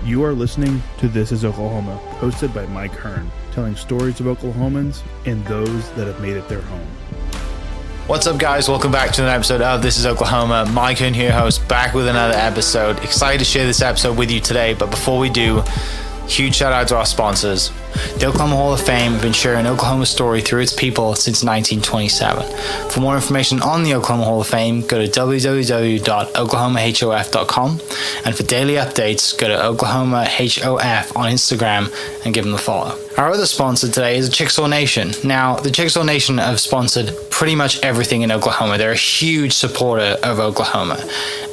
You are listening to This is Oklahoma, hosted by Mike Hearn, telling stories of Oklahomans and those that have made it their home. What's up, guys? Welcome back to another episode of This is Oklahoma. Mike Hearn here, host, back with another episode. Excited to share this episode with you today, but before we do, huge shout out to our sponsors. The Oklahoma Hall of Fame have been sharing Oklahoma's story through its people since 1927. For more information on the Oklahoma Hall of Fame, go to www.oklahomahof.com. And for daily updates, go to oklahomahof on Instagram and give them a follow. Our other sponsor today is Chickasaw Nation. Now, the Chickasaw Nation have sponsored pretty much everything in Oklahoma. They're a huge supporter of Oklahoma.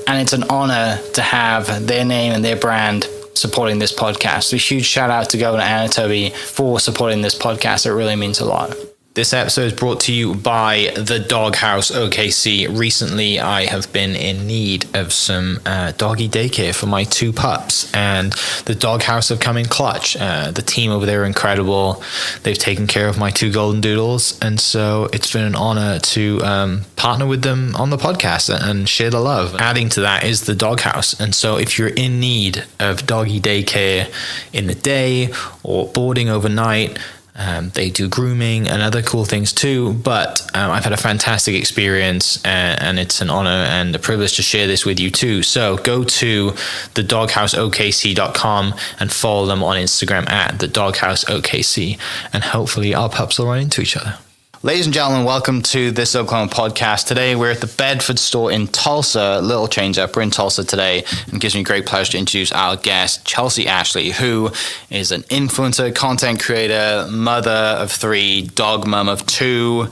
And it's an honor to have their name and their brand supporting this podcast. A huge shout out to Governor Anatoby for supporting this podcast. It really means a lot. This episode is brought to you by the Doghouse OKC. Recently, I have been in need of some doggy daycare for my two pups, and the Doghouse have come in clutch. The team over there are incredible. They've taken care of my two golden doodles, and so it's been an honor to partner with them on the podcast and share the love. Adding to that is the Doghouse, and so if you're in need of doggy daycare in the day or boarding overnight, they do grooming and other cool things too, but I've had a fantastic experience, and it's an honor and a privilege to share this with you too. So go to thedoghouseokc.com and follow them on Instagram at thedoghouseokc, and hopefully our pups will run into each other. Ladies and gentlemen, welcome to This Oklahoma podcast. Today we're at the Bedford store in Tulsa. Little change up. We're in Tulsa today, and it gives me great pleasure to introduce our guest, Chelsie Ashley, who is an influencer, content creator, mother of 3, dog mom of 2,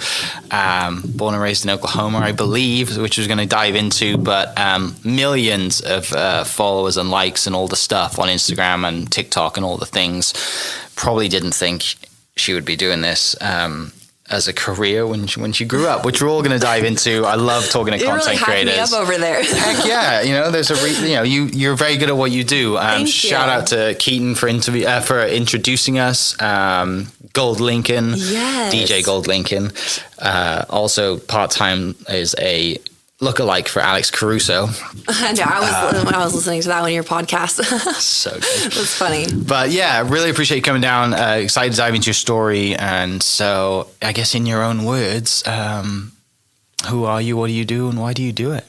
born and raised in Oklahoma, I believe, which we're going to dive into, but millions of followers and likes and all the stuff on Instagram and TikTok and all the things. Probably didn't think she would be doing this as a career when she grew up, which we're all going to dive into. I love talking to content creators. You really hyped me up over there. Heck yeah. There's you're very good at what you do. Shout out to Keaton for introducing us. Gold Lincoln. Yes. DJ Gold Lincoln. Also part-time is a lookalike for Alex Caruso. I was listening to that on your podcast. So good. That's funny. But yeah, really appreciate you coming down. Excited to dive into your story. And so I guess in your own words, who are you, what do you do, and why do you do it?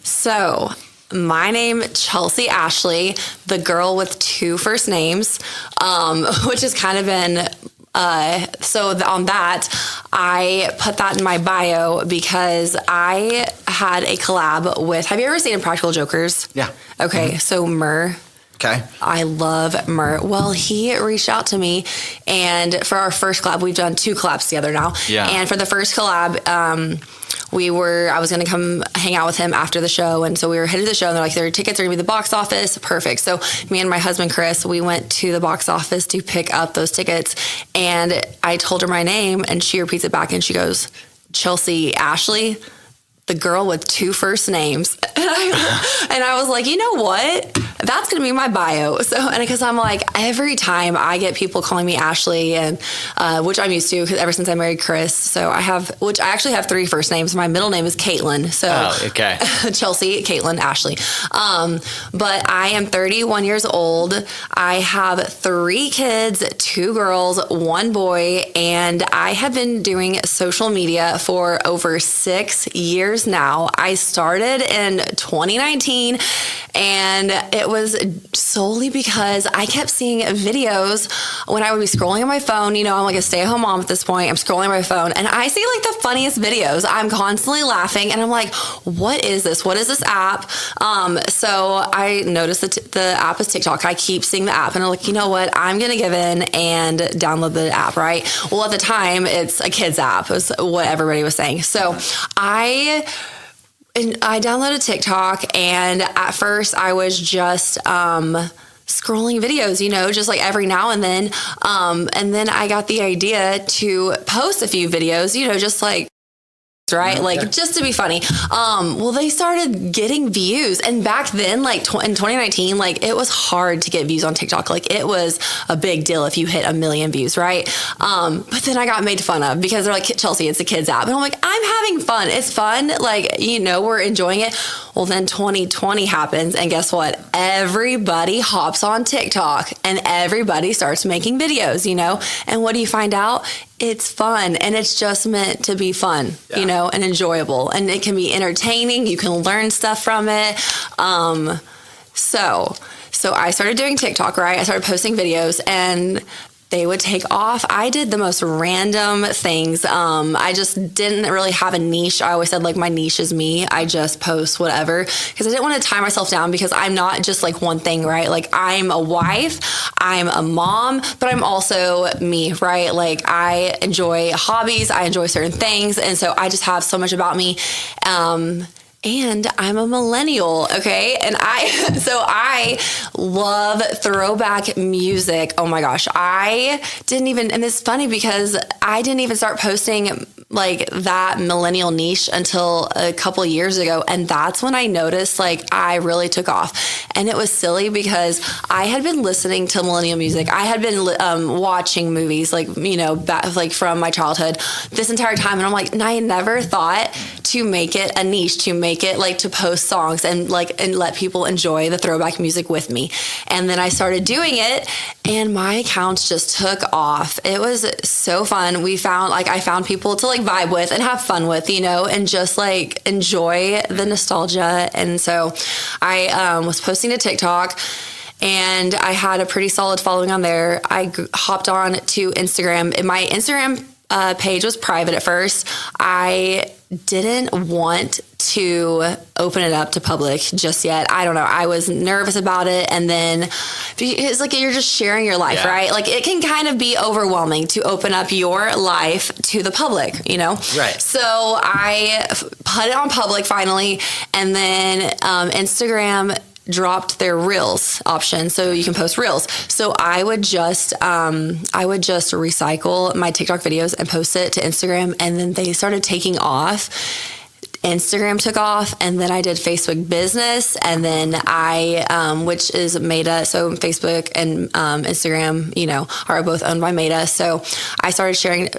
So my name, Chelsie Ashley, the girl with 2 first names, which has kind of been... on that, I put that in my bio because I had a collab with, have you ever seen Impractical Jokers? Yeah. Okay, So Murr. Okay. I love Murr. Well, he reached out to me, and for our first collab, we've done 2 collabs together now. Yeah. And for the first collab, I was going to come hang out with him after the show. And so we were headed to the show, and they're like, their tickets are going to be the box office. Perfect. So me and my husband, Chris, we went to the box office to pick up those tickets. And I told her my name, and she repeats it back, and she goes, Chelsie Ashley, the girl with 2 first names. And I was like, you know what? That's going to be my bio. So, and because I'm like, every time I get people calling me Ashley, and which I'm used to ever since I married Chris. So I actually have 3 first names. My middle name is Caitlin. So okay. Chelsie, Caitlin, Ashley. But I am 31 years old. I have 3 kids, 2 girls, 1 boy, and I have been doing social media for over 6 years now. I started in 2019, and it was solely because I kept seeing videos when I would be scrolling on my phone. I'm like a stay-at-home mom at this point. I'm scrolling on my phone, and I see like the funniest videos. I'm constantly laughing, and I'm like, what is this? What is this app? So I noticed that the app is TikTok. I keep seeing the app, and I'm like, you know what? I'm going to give in and download the app, right? Well, at the time, it's a kid's app, is what everybody was saying. So I downloaded TikTok, and at first I was just scrolling videos, just like every now and then. And then I got the idea to post a few videos, just like right? Like just to be funny. Well, they started getting views, and back then, like in 2019, like it was hard to get views on TikTok. Like it was a big deal if you hit 1 million views, right? But then I got made fun of because they're like, Chelsie, it's a kid's app. And I'm like, I'm having fun. It's fun. Like, we're enjoying it. Well, then 2020 happens, and guess what? Everybody hops on TikTok and everybody starts making videos, and what do you find out? It's fun, and it's just meant to be fun, and enjoyable, and it can be entertaining. You can learn stuff from it. So I started doing TikTok, right? I started posting videos, and they would take off. I did the most random things. I just didn't really have a niche. I always said, like, my niche is me. I just post whatever, because I didn't want to tie myself down, because I'm not just like one thing, right? Like, I'm a wife, I'm a mom, but I'm also me, right? Like, I enjoy hobbies, I enjoy certain things, and so I just have so much about me. And I'm a millennial, okay? And I love throwback music. Oh my gosh. And it's funny because I didn't even start posting like that millennial niche until a couple years ago. And that's when I noticed like I really took off. And it was silly because I had been listening to millennial music. I had been watching movies like, back, like from my childhood this entire time. And I'm like, I never thought to make it a niche, to make it like to post songs and let people enjoy the throwback music with me. And then I started doing it, and my accounts just took off. It was so fun. I found people to like vibe with and have fun with, and just like enjoy the nostalgia. And so I was posting to TikTok, and I had a pretty solid following on there. I hopped on to Instagram, and my Instagram page was private at first. I didn't want to open it up to public just yet. I don't know. I was nervous about it. And then it's like you're just sharing your life, right? Like it can kind of be overwhelming to open up your life to the public, Right. So I put it on public finally. And then Instagram dropped their Reels option, so you can post Reels. So I would just recycle my TikTok videos and post it to Instagram, and then they started taking off. Instagram took off, and then I did Facebook Business, and then which is Meta. So Facebook and Instagram, are both owned by Meta. So I started sharing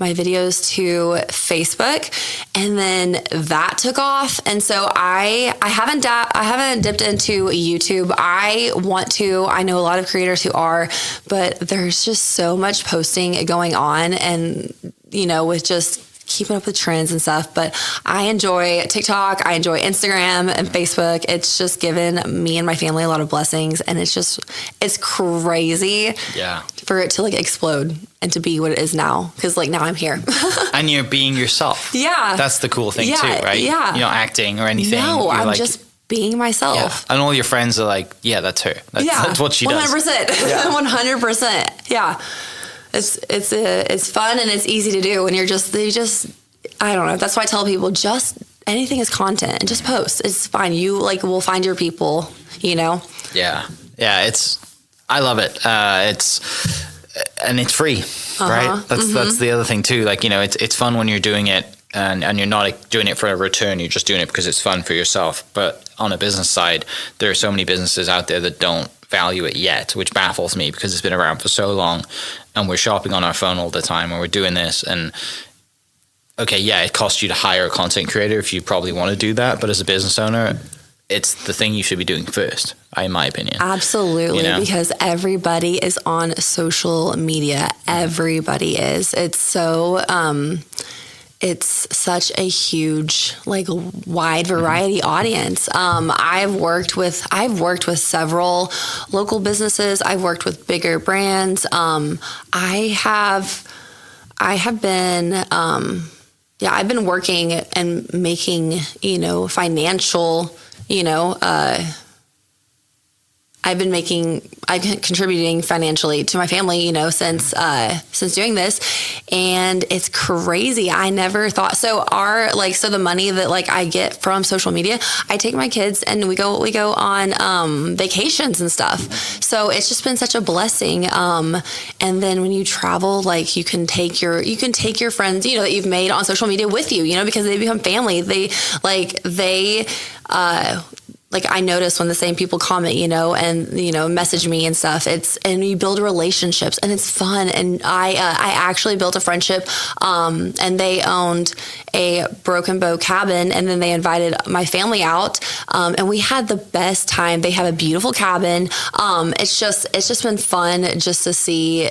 my videos to Facebook, and then that took off. And so I haven't dipped into YouTube. I want to. I know a lot of creators who are, but there's just so much posting going on, and with just keeping up with trends and stuff. But I enjoy TikTok, I enjoy Instagram and Facebook. It's just given me and my family a lot of blessings, and it's crazy for it to like explode and to be what it is now, because like now I'm here. And you're being yourself. Yeah, that's the cool thing too, right? Yeah, you're not acting or anything. No, I'm like, just being myself. Yeah. And all your friends are like, yeah, that's her. That's what she does. 100%. 100%. Yeah. It's fun, and it's easy to do, and they just I don't know. That's why I tell people, just anything is content, and just post. It's fine. You will find your people, Yeah. I love it. It's free, right? That's the other thing too. Like, it's fun when you're doing it, and you're not like, doing it for a return. You're just doing it because it's fun for yourself. But on a business side, there are so many businesses out there that don't value it yet, which baffles me, because it's been around for so long, and we're shopping on our phone all the time, and we're doing this. And okay, yeah, it costs you to hire a content creator if you probably want to do that, but as a business owner, it's the thing you should be doing first, in my opinion. Absolutely, because everybody is on social media. Everybody is. It's so it's such a huge, like, wide variety audience. I've worked with several local businesses. I've worked with bigger brands. I have been, I've been working and making, financial, I've been contributing financially to my family, since doing this, and it's crazy. I never thought so. So the money that I get from social media, I take my kids and we go on vacations and stuff. So it's just been such a blessing. And then when you travel, you can take your friends, that you've made on social media with you, because they become family. I notice when the same people comment, and, message me and stuff, and you build relationships and it's fun. And I actually built a friendship, and they owned a Broken Bow cabin, and then they invited my family out. And we had the best time. They have a beautiful cabin. It's just been fun just to see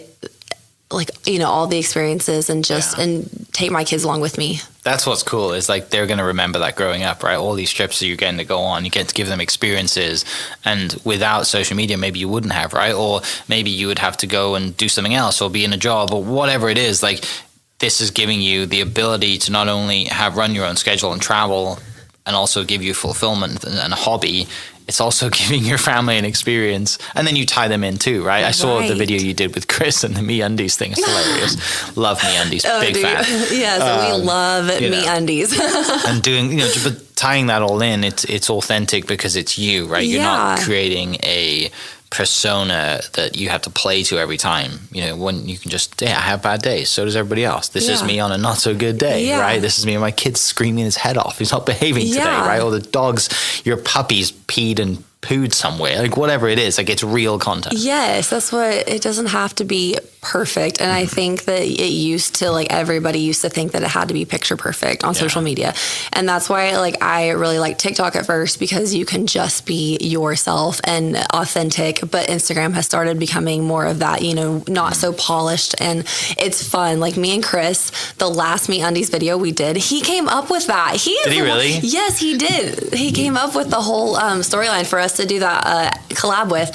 all the experiences and and take my kids along with me. That's what's cool is they're going to remember that growing up, right? All these trips that you're getting to go on, you get to give them experiences, and without social media, maybe you wouldn't have, right? Or maybe you would have to go and do something else or be in a job or whatever it is. This is giving you the ability to not only run your own schedule and travel and also give you fulfillment and a hobby. It's also giving your family an experience, and then you tie them in too, right? I saw the video you did with Chris and the MeUndies thing. It's hilarious. Love MeUndies, big fan. Yes, we love MeUndies. And doing, but tying that all in, it's authentic because it's you, right? You're not creating a persona that you have to play to every time. When you can just, I have bad days, so does everybody else. This is me on a not so good day, right? This is me and my kid's screaming his head off. He's not behaving today, right? Or the dogs, your puppies peed and pooed somewhere, whatever it is, it's real content. Yes, that's what, it doesn't have to be perfect. And I think that it used to, everybody used to think that it had to be picture perfect on social media. And that's why, I really like TikTok at first, because you can just be yourself and authentic. But Instagram has started becoming more of that, not so polished. And it's fun. Me and Chris, the last MeUndies video we did, he came up with that. Did he really? Yes, he did. He came up with the whole storyline for us to do that collab with,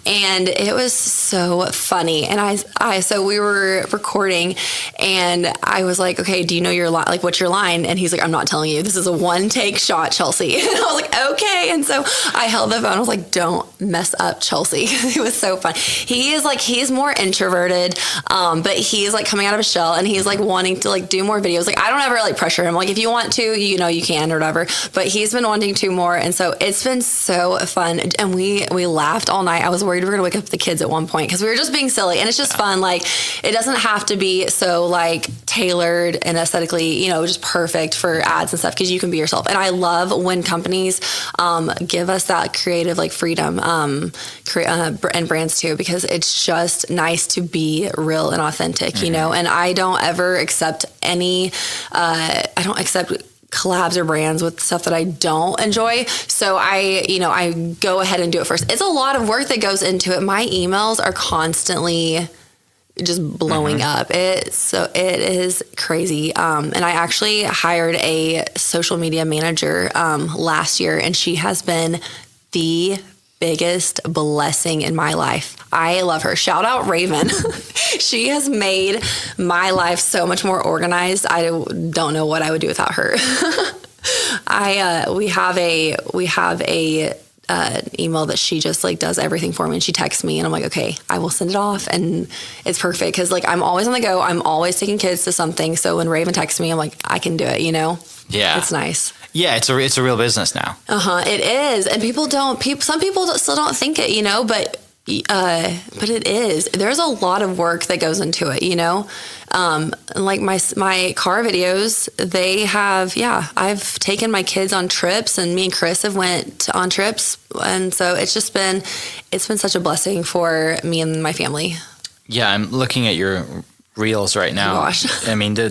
and it was so funny. And so we were recording, and I was like, okay, do you know your line? What's your line? And he's like, I'm not telling you. This is a one take shot, Chelsie. And I was like, okay. And so I held the phone. I was like, don't mess up, Chelsie. It was so fun. He's more introverted, but he's coming out of a shell, and he's wanting to do more videos. I don't ever pressure him. If you want to, you can or whatever. But he's been wanting to more, and so it's been so fun. And we laughed all night. I was worried we were going to wake up the kids at one point because we were just being silly. And it's just fun. It doesn't have to be so tailored and aesthetically, just perfect for ads and stuff, because you can be yourself. And I love when companies give us that creative freedom and brands too, because it's just nice to be real and authentic, and I don't ever accept collabs or brands with stuff that I don't enjoy. So I go ahead and do it first. It's a lot of work that goes into it. My emails are constantly just blowing up. It is crazy. And I actually hired a social media manager last year, and she has been the biggest blessing in my life. I love her. Shout out Raven. She has made my life so much more organized. I don't know what I would do without her. We have a email that she just does everything for me, and she texts me, and I'm like, okay, I will send it off, and it's perfect because I'm always on the go. I'm always taking kids to something. So when Raven texts me, I'm like, I can do it. Yeah, it's nice. Yeah, it's a real business now. It is, and some people still don't think it, but it is. There's a lot of work that goes into it, my car videos, they have, I've taken my kids on trips, and me and Chris have went on trips, and so it's been such a blessing for me and my family. Yeah, I'm looking at your reels right now. Gosh. I mean, the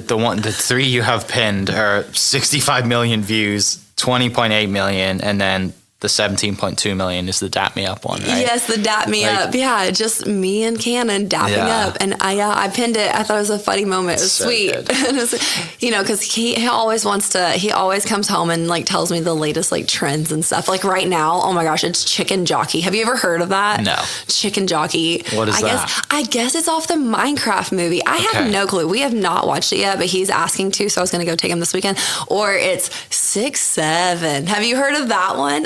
three you have pinned are 65 million views, 20.8 million, and then the 17.2 million is the Dap Me Up one, right? Yes, the Dap Me Up. Yeah, just me and Cannon dapping up. And I pinned it. I thought it was a funny moment. It was so sweet. And it was, because he always comes home and tells me the latest trends and stuff. Right now, oh my gosh, it's Chicken Jockey. Have you ever heard of that? No. Chicken Jockey. What is that? I guess it's off the Minecraft movie. I have no clue. We have not watched it yet, but he's asking to, so I was going to go take him this weekend. Or it's 6'7". Have you heard of that one?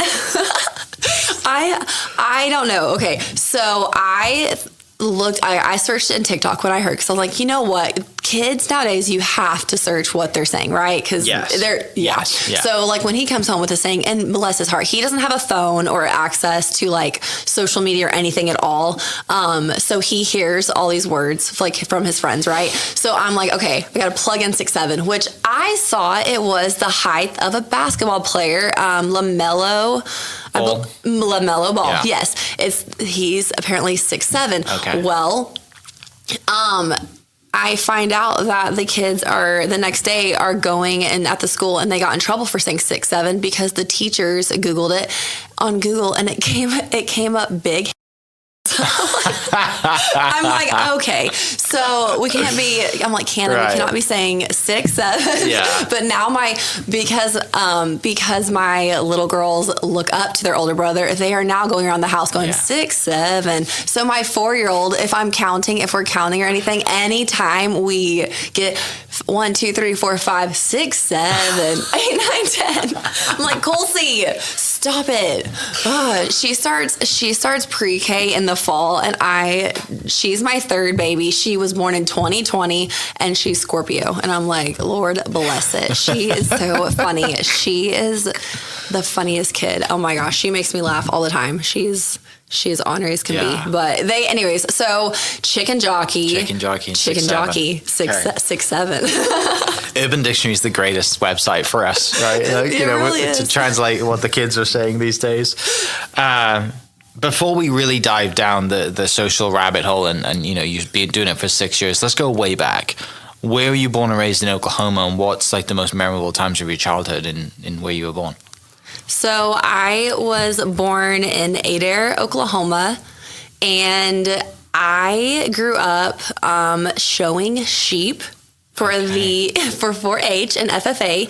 I don't know. Okay, so I searched in TikTok when I heard, because I was like, you know what, kids nowadays, you have to search what they're saying, right? Because So like when he comes home with a saying, and bless his heart, he doesn't have a phone or access to like social media or anything at all. So he hears all these words like from his friends, right? So I'm like, okay, we got to plug in 6'7", which I saw it was the height of a basketball player, LaMelo Ball. Yeah. Yes. He's apparently 6'7". Okay. Well, I find out that the kids the next day are going and at the school, and they got in trouble for saying 6'7" because the teachers Googled it on Google, and it came up big. I'm like, okay, so we can't be. I'm like, we cannot be saying 6'7". Yeah. But now because my little girls look up to their older brother, they are now going around the house going 6'7". So my 4-year-old, if we're counting or anything, anytime we get 1, 2, 3, 4, 5, 6, 7, 8, 9, 10, I'm like, Chelsie, stop it. She starts pre-K in the fall, and she's my third baby. She was born in 2020, and she's Scorpio, and I'm like, Lord bless it. She is so funny. She is the funniest kid. Oh my gosh, she makes me laugh all the time. She's ornery as can be. But anyways, so Chicken Jockey, 6'7". Urban Dictionary is the greatest website for us, right? Like, to translate what the kids are saying these days. Before we really dive down the social rabbit hole, and you've been doing it for 6 years, let's go way back. Where were you born and raised in Oklahoma, and what's like the most memorable times of your childhood in where you were born? So I was born in Adair, Oklahoma, and I grew up showing sheep for 4-H and FFA,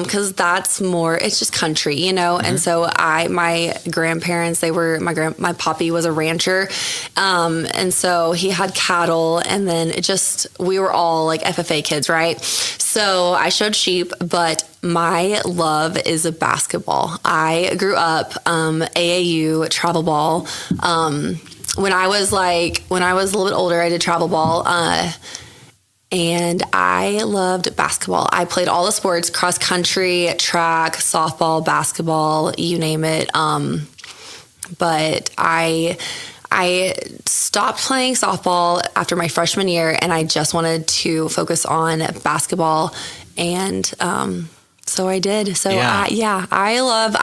because that's more, it's just country, Mm-hmm. And so my grandparents, my poppy was a rancher, and so he had cattle, and then we were all like FFA kids, right? So I showed sheep, but my love is a basketball. I grew up AAU travel ball. When I was a little bit older, I did travel ball. And I loved basketball. I played all the sports: cross country, track, softball, basketball, you name it. But I stopped playing softball after my freshman year, and I just wanted to focus on basketball. And so I did. So I love,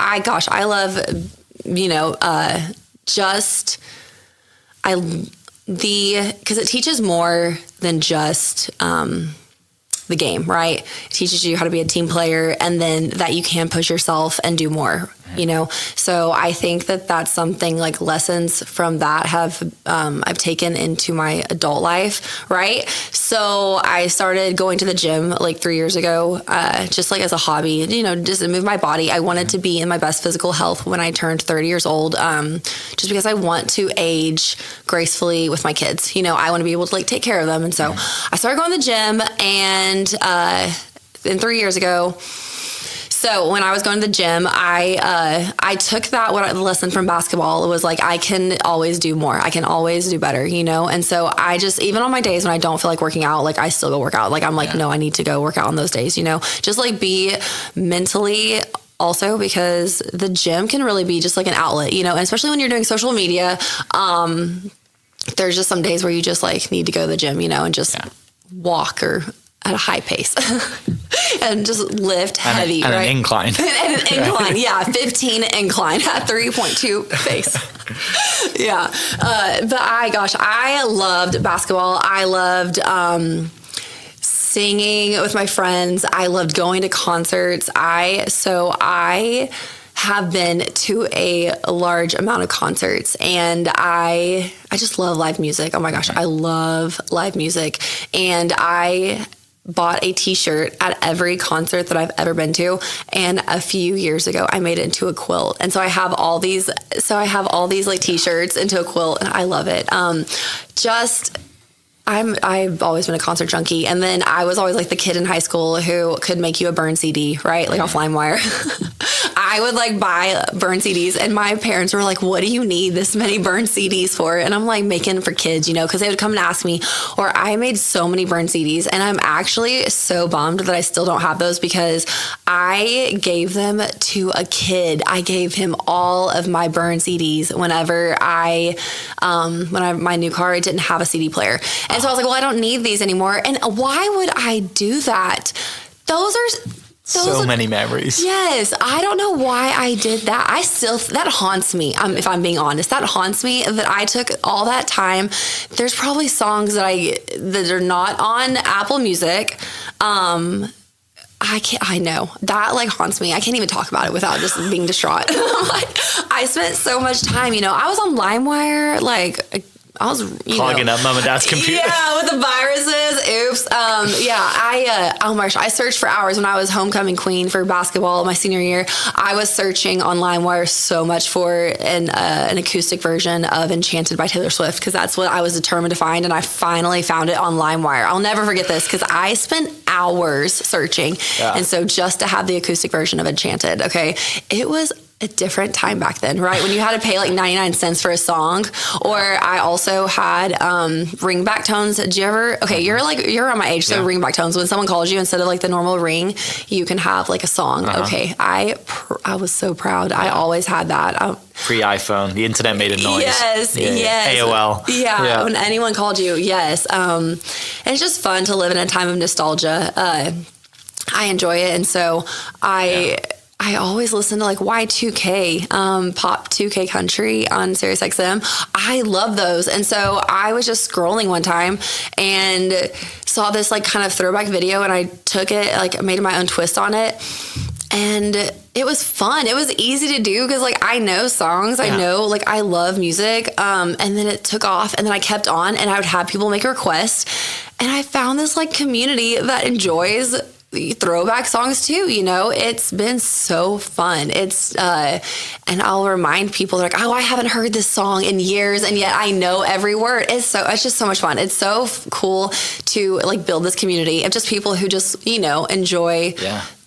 because it teaches more than just the game, right? It teaches you how to be a team player, and then that you can push yourself and do more, So I think that that's something, like lessons from that I've taken into my adult life, right? So I started going to the gym like 3 years ago, just like as a hobby, just to move my body. I wanted to be in my best physical health when I turned 30 years old, just because I want to age gracefully with my kids. I want to be able to like take care of them. And so I started going to the gym, and 3 years ago, so when I was going to the gym, I took that lesson from basketball. It was like, I can always do more. I can always do better, And so I just, even on my days when I don't feel like working out, like I still go work out. Like I'm like, no, I need to go work out on those days, Just like be mentally also, because the gym can really be just like an outlet, and especially when you're doing social media, there's just some days where you just like need to go to the gym, and just walk or at a high pace and just lift heavy, and right? An incline. And an incline, 15 incline at 3.2 pace. But I loved basketball. I loved singing with my friends. I loved going to concerts. I have been to a large amount of concerts, and I just love live music. Oh my gosh, I love live music. And I bought a t-shirt at every concert that I've ever been to, and a few years ago I made it into a quilt. And so I have all these like t-shirts into a quilt, and I love it. I've always been a concert junkie. And then I was always like the kid in high school who could make you a burn CD, right? Like off LimeWire. I would like buy burn CDs, and my parents were like, what do you need this many burn CDs for? And I'm like, making for kids, you know, because they would come and ask me. Or I made so many burn CDs, and I'm actually so bummed that I still don't have those because I gave them to a kid. I gave him all of my burn CDs whenever my new car, I didn't have a CD player. And so I was like, well, I don't need these anymore. And why would I do that? Those so many memories. Yes. I don't know why I did that. That haunts me. If I'm being honest, that haunts me that I took all that time. There's probably songs that are not on Apple Music. I know that like haunts me. I can't even talk about it without just being distraught. Like, I spent so much time, you know, I was on LimeWire, like I was clogging up mom and dad's computer. Yeah, with the viruses. Oops. Oh my gosh, I searched for hours when I was homecoming queen for basketball my senior year. I was searching on LimeWire so much for an acoustic version of Enchanted by Taylor Swift because that's what I was determined to find, and I finally found it on LimeWire. I'll never forget this because I spent hours searching, and so just to have the acoustic version of Enchanted, okay, it was a different time back then, right? When you had to pay like 99 cents for a song. Or I also had ringback tones. Did you ever? Okay, you're on my age, so ringback tones. When someone calls you, instead of like the normal ring, you can have like a song. Okay, I was so proud. I always had that. Pre iPhone, the internet made a noise. Yes. AOL. Yeah, when anyone called you, yes. And it's just fun to live in a time of nostalgia. I enjoy it, and so I always listen to like Y2K, Pop 2K Country on Sirius XM. I love those. And so I was just scrolling one time and saw this like kind of throwback video, and I took it, like made my own twist on it. And it was fun. It was easy to do because like I know songs, I know like I love music. And then it took off, and then I kept on, and I would have people make requests. And I found this like community that enjoys throwback songs too, you know. It's been so fun. It's and I'll remind people like, oh, I haven't heard this song in years, and yet I know every word. It's just so much fun. It's so cool to like build this community of just people who just, you know, enjoy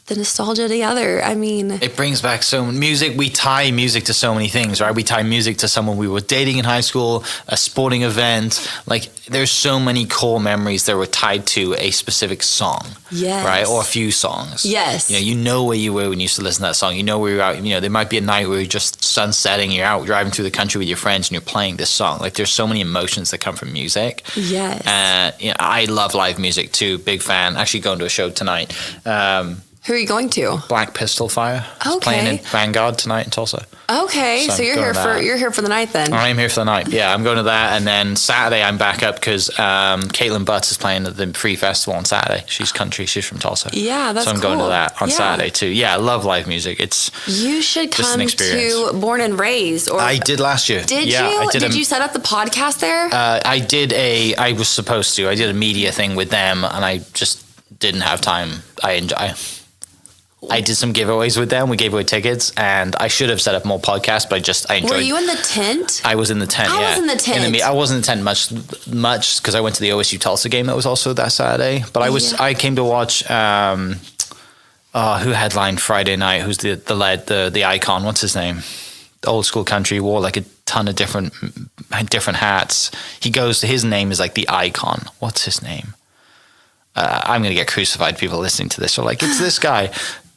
the nostalgia together. I mean, it brings back music. We tie music to so many things, right? We tie music to someone we were dating in high school, a sporting event. Like there's so many core memories that were tied to a specific song, right? Or a few songs. Yes. You know where you were when you used to listen to that song. You know where you're out. You know, there might be a night where you're just sunsetting, you're out driving through the country with your friends, and you're playing this song. Like there's so many emotions that come from music. Yes. You know, I love live music too. Big fan. Actually going to a show tonight. Who are you going to? Black Pistol Fire. Okay. Playing in Vanguard tonight in Tulsa. Okay, so you're here for the night then. I'm here for the night. Yeah, I'm going to that, and then Saturday I'm back up because Caitlin Butts is playing at the Free Festival on Saturday. She's country. She's from Tulsa. Yeah, that's cool. So I'm going to that on Saturday too. Yeah, I love live music. You should come to Born and Raised. Or I did last year. Did you? Did you set up the podcast there? I was supposed to. I did a media thing with them, and I just didn't have time. I did some giveaways with them. We gave away tickets, and I should have set up more podcasts, but I enjoyed. Were you in the tent? I was in the tent. I was in the tent. I wasn't in the tent much because I went to the OSU Tulsa game that was also that Saturday. But I came to watch. Who headlined Friday night? Who's the icon? What's his name? The old school country, wore like a ton of different hats. His name is like the icon. What's his name? I'm going to get crucified. People listening to this are like, it's this guy.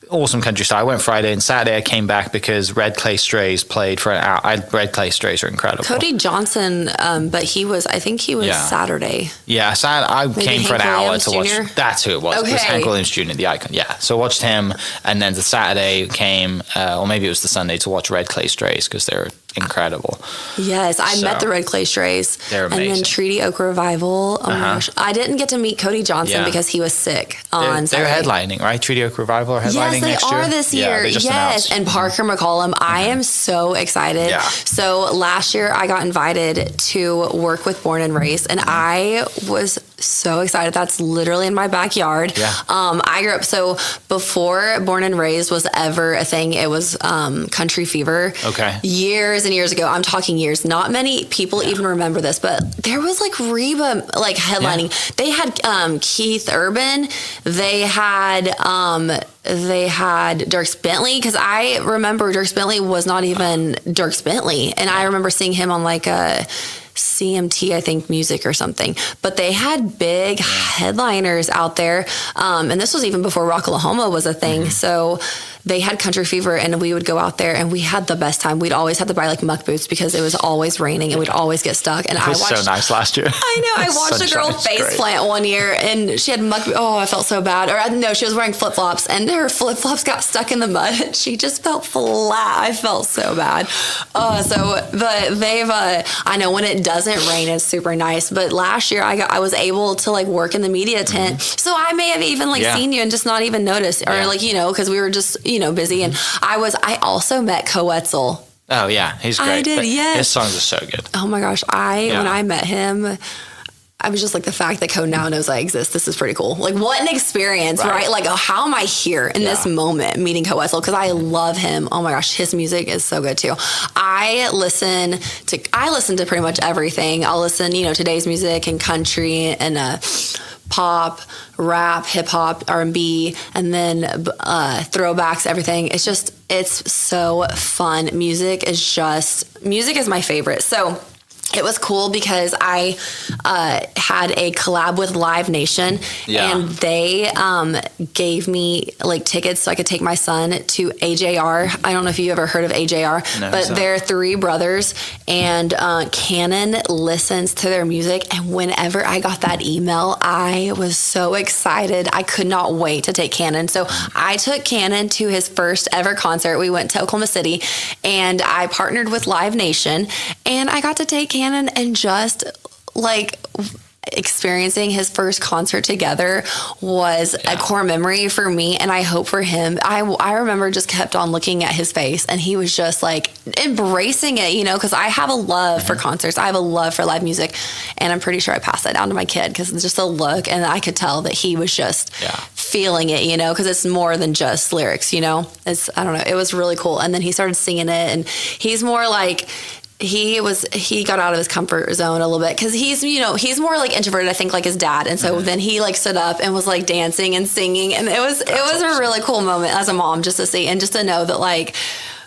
Awesome country star. I went Friday, and Saturday I came back because Red Clay Strays played for an hour. Red Clay Strays are incredible. Cody Johnson, but I think he was Saturday. Yeah, I came for an hour to watch. That's who it was. Okay. It was Hank Williams Jr., the icon. Yeah, so I watched him, and then the Saturday came, or maybe it was the Sunday, to watch Red Clay Strays because they're incredible. Yes, I met the Red Clay Strays. They're amazing. And then Treaty Oak Revival. Oh my gosh. I didn't get to meet Cody Johnson because he was sick on Saturday. They're headlining, right? Treaty Oak Revival are headlining next year. Yes, they are this year. Yeah, they just announced. And Parker McCollum. I am so excited. Yeah. So last year I got invited to work with Born and Raised, and I was so excited. That's literally in my backyard. Yeah. I grew up, so before Born and Raised was ever a thing, it was Country Fever. Okay. Years and years ago. I'm talking years. Not many people even remember this, but there was like Reba like headlining. Yeah. They had Keith Urban. They had Dierks Bentley, because I remember Dierks Bentley was not even Dierks Bentley, and I remember seeing him on like a CMT, I think, music or something. But they had big headliners out there, and this was even before Rocklahoma was a thing. So they had Country Fever, and we would go out there, and we had the best time. We'd always have to buy like muck boots because it was always raining, and we'd always get stuck. And it was so nice last year. I know. I watched a girl face plant one year, and she had muck. Oh, I felt so bad. Or no, she was wearing flip flops, and her flip flops got stuck in the mud. She just felt flat. I felt so bad. But they've. I know when it doesn't rain, it's super nice. But last year, I was able to like work in the media tent, so I may have even like seen you and just not even noticed, or like because we were just busy. And I also met Coetzel. Oh yeah, he's great. I did, yes. His songs are so good. Oh my gosh, when I met him, I was just like, the fact that Code now knows I exist, this is pretty cool. Like, what an experience, right? Like, how am I here in this moment meeting Coetzel? Because I love him. Oh my gosh, his music is so good too. I listen to pretty much everything. I'll listen, today's music and country and pop, rap, hip hop, R&B, and then throwbacks, everything. It's so fun. Music is my favorite. So it was cool because I had a collab with Live Nation, and they gave me like tickets so I could take my son to AJR. I don't know if you ever heard of AJR, but they're three brothers, and Canon listens to their music. And whenever I got that email, I was so excited. I could not wait to take Canon. So I took Canon to his first ever concert. We went to Oklahoma City, and I partnered with Live Nation, and I got to take Canon, and just like experiencing his first concert together was a core memory for me, and I hope for him. I remember just kept on looking at his face, and he was just like embracing it, because I have a love for concerts. I have a love for live music, and I'm pretty sure I passed that down to my kid, because it's just a look, and I could tell that he was just feeling it, because it's more than just lyrics, I don't know. It was really cool. And then he started singing it, and he's more like, he got out of his comfort zone a little bit, because he's more like introverted, I think, like his dad. And so then he like stood up and was like dancing and singing, and it was a really cool moment as a mom, just to see and just to know that like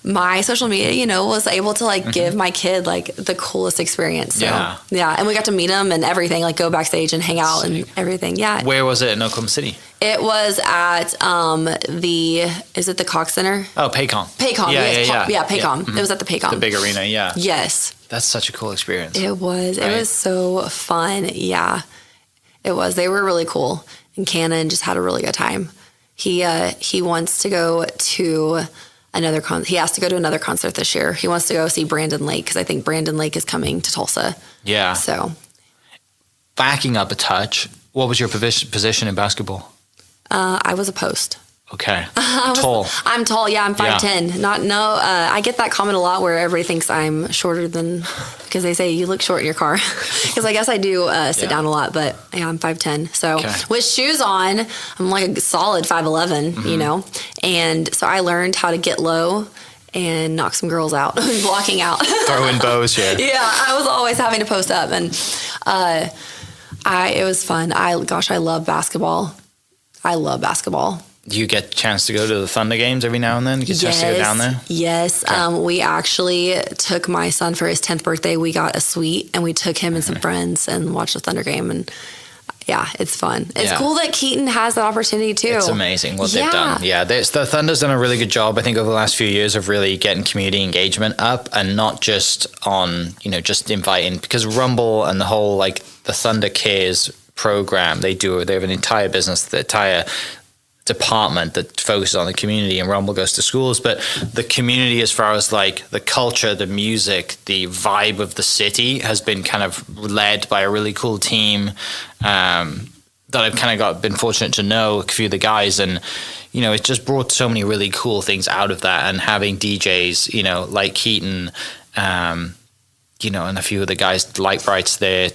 my social media, was able to like give my kid like the coolest experience. So, and we got to meet him and everything, like go backstage and hang out and everything. Yeah. Where was it in Oklahoma City? It was at is it the Cox Center? Oh, Paycom. Paycom. Yeah, Paycom. It was at the Paycom. The big arena, yeah. Yes. That's such a cool experience. It was. Right? It was so fun. Yeah. It was. They were really cool. And Cannon just had a really good time. He wants to go to another he has to go to another concert this year. He wants to go see Brandon Lake, because I think Brandon Lake is coming to Tulsa. Yeah. So backing up a touch, what was your position in basketball? I was a post. Okay. Tall. I'm tall. Yeah, I'm 5'10". I get that comment a lot where everybody thinks I'm shorter than, because they say you look short in your car. Because I guess I do sit down a lot, but yeah, I'm 5'10". So with shoes on, I'm like a solid 5'11", And so I learned how to get low and knock some girls out, blocking out. Throwing bows here. Yeah, I was always having to post up, and it was fun. I love basketball. I love basketball. Do you get a chance to go to the Thunder games every now and then? Get a chance to go down there? Yes. Okay. We actually took my son for his 10th birthday. We got a suite, and we took him and some friends and watched the Thunder game. And yeah, it's fun. It's cool that Keaton has that opportunity too. It's amazing what they've done. Yeah, the Thunder's done a really good job, I think, over the last few years of really getting community engagement up, and not just on, just inviting, because Rumble and the whole, like, the Thunder Cares program, they have an entire business, the entire department that focuses on the community, and Rumble goes to schools. But the community, as far as like the culture, the music, the vibe of the city, has been kind of led by a really cool team that I've kind of been fortunate to know a few of the guys, and it just brought so many really cool things out of that. And having DJs like Keaton, and a few of the guys, Light Brights there,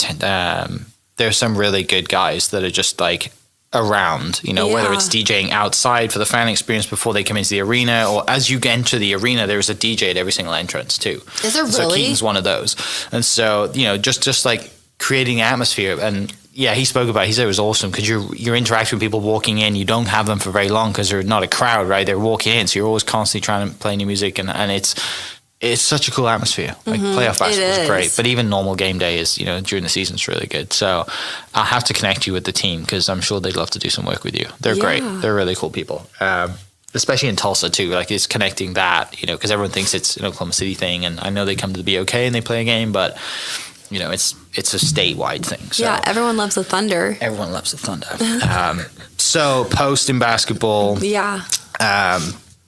there's some really good guys that are just like around, you know, whether it's DJing outside for the fan experience before they come into the arena, or as you enter the arena, there's a DJ at every single entrance too. Is there really? So Keaton's one of those. And so, you know, just like creating atmosphere. And yeah, he spoke about it. He said it was awesome because you're interacting with people walking in. You don't have them for very long because they're not a crowd, right? They're walking in. So you're always constantly trying to play new music, and it's such a cool atmosphere. Like playoff basketball is great, but even normal game day is, you know, during the season is really good. So I'll have to connect you with the team because I'm sure they'd love to do some work with you. They're great. They're really cool people. Especially in Tulsa too. Like it's connecting that, you know, because everyone thinks it's an Oklahoma City thing, and I know they come to the BOK and they play a game, but you know, it's a statewide thing. So yeah, everyone loves the Thunder. Everyone loves the Thunder. So post in basketball,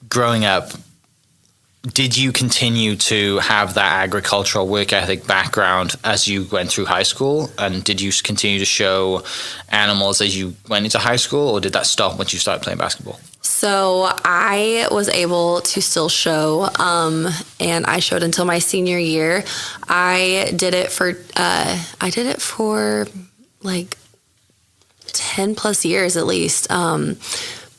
growing up, did you continue to have that agricultural work ethic background as you went through high school? And did you continue to show animals as you went into high school, or did that stop once you started playing basketball? So I was able to still show, and I showed until my senior year. I did it for like 10 plus years at least.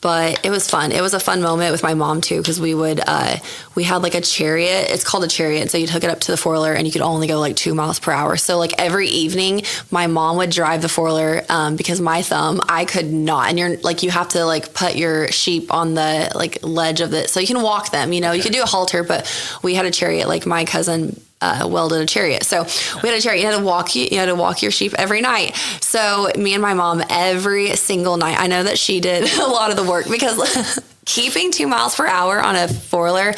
But it was fun. It was a fun moment with my mom too, because we had like a chariot. It's called a chariot. So you'd hook it up to the four-wheeler and you could only go like 2 miles per hour. So like every evening, my mom would drive the four-wheeler because my thumb, I could not. And you're like, you have to like put your sheep on the like ledge of it so you can walk them. You know, you could do a halter, but we had a chariot. Like my cousin welded a chariot. So we had a chariot. You had to walk your sheep every night. So me and my mom every single night. I know that she did a lot of the work because keeping 2 miles per hour on a four-wheeler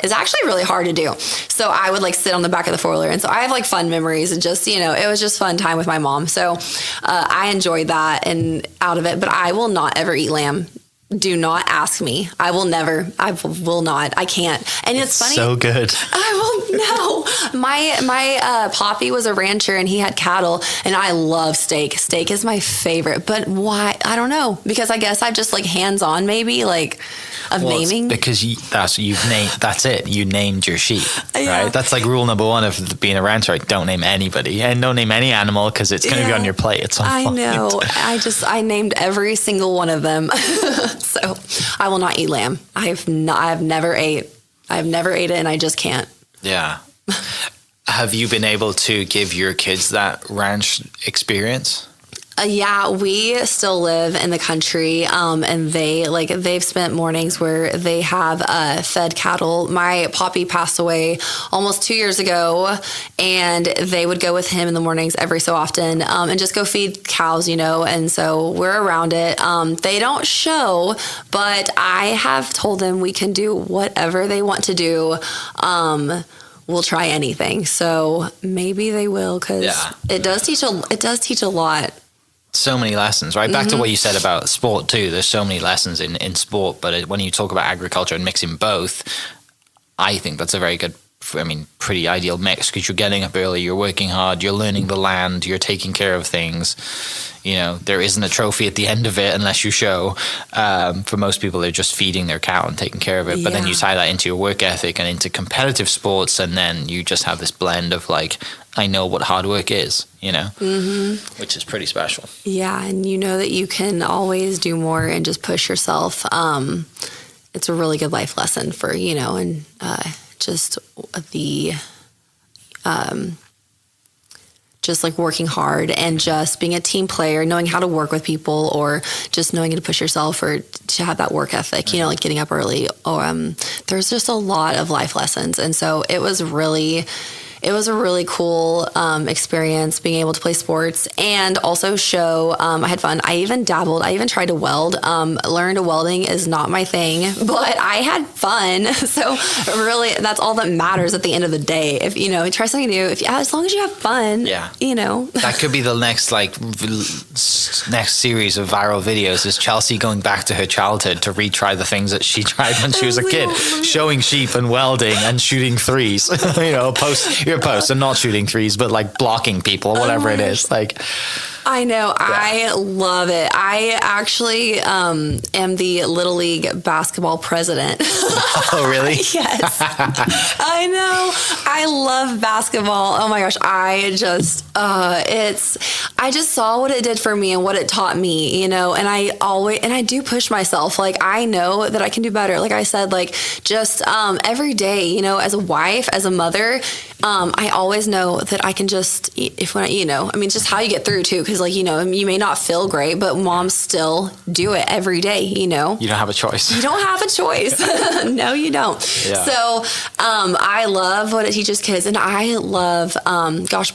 is actually really hard to do. So I would like sit on the back of the four-wheeler. And so I have like fun memories and just, you know, it was just fun time with my mom. So I enjoyed that and out of it, but I will not ever eat lamb. Do not ask me. I will never. I will not. I can't. And it's funny. So good. I will no. My poppy was a rancher and he had cattle, and I love steak. Steak is my favorite. But why? I don't know. Because I guess I've just like hands on maybe like of naming. Because that's it. You named your sheep, right? That's like rule number one of being a rancher. Like, don't name anybody and don't name any animal because it's going to be on your plate at some point. I know. I named every single one of them. So I will not eat lamb. I've never ate it, and I just can't. Yeah. Have you been able to give your kids that ranch experience? Yeah, we still live in the country, and they've spent mornings where they have fed cattle. My poppy passed away almost 2 years ago, and they would go with him in the mornings every so often and just go feed cows, you know, and so we're around it. They don't show, but I have told them we can do whatever they want to do. We'll try anything, so maybe they will, because it does teach a lot. So many lessons, right? Back to what you said about sport too. There's so many lessons in sport, but when you talk about agriculture and mixing both, I think that's a very good, pretty ideal mix, because you're getting up early, you're working hard, you're learning the land, you're taking care of things. You know, there isn't a trophy at the end of it unless you show. For most people, they're just feeding their cow and taking care of it. But then you tie that into your work ethic and into competitive sports, and then you just have this blend of like, I know what hard work is, you know, which is pretty special. Yeah, and you know that you can always do more and just push yourself. It's a really good life lesson for, you know, and just the... just like working hard and just being a team player, knowing how to work with people, or just knowing how to push yourself, or to have that work ethic, you know, like getting up early. Or there's just a lot of life lessons. And so it was a really cool experience being able to play sports and also show. I had fun. I even dabbled. I even tried to weld. Learned welding is not my thing, but I had fun. So really, that's all that matters at the end of the day. If you know, try something new. As long as you have fun, you know. That could be the next next series of viral videos. Is Chelsie going back to her childhood to retry the things that she tried when she was a kid, showing sheep and welding and shooting threes. You know, post and not shooting threes, but like blocking people, whatever it is. Like, I know. I love it. I actually am the Little League basketball president. Oh, really? Yes. I know. I love basketball. Oh my gosh. I just saw what it did for me and what it taught me, and I do push myself. Like, I know that I can do better. Like I said, like, just every day, as a wife, as a mother, I always know that I can just, just how you get through too. Cause like, you may not feel great, but moms still do it every day, You don't have a choice. You don't have a choice. No, you don't. Yeah. So, I love what it teaches kids, and I love,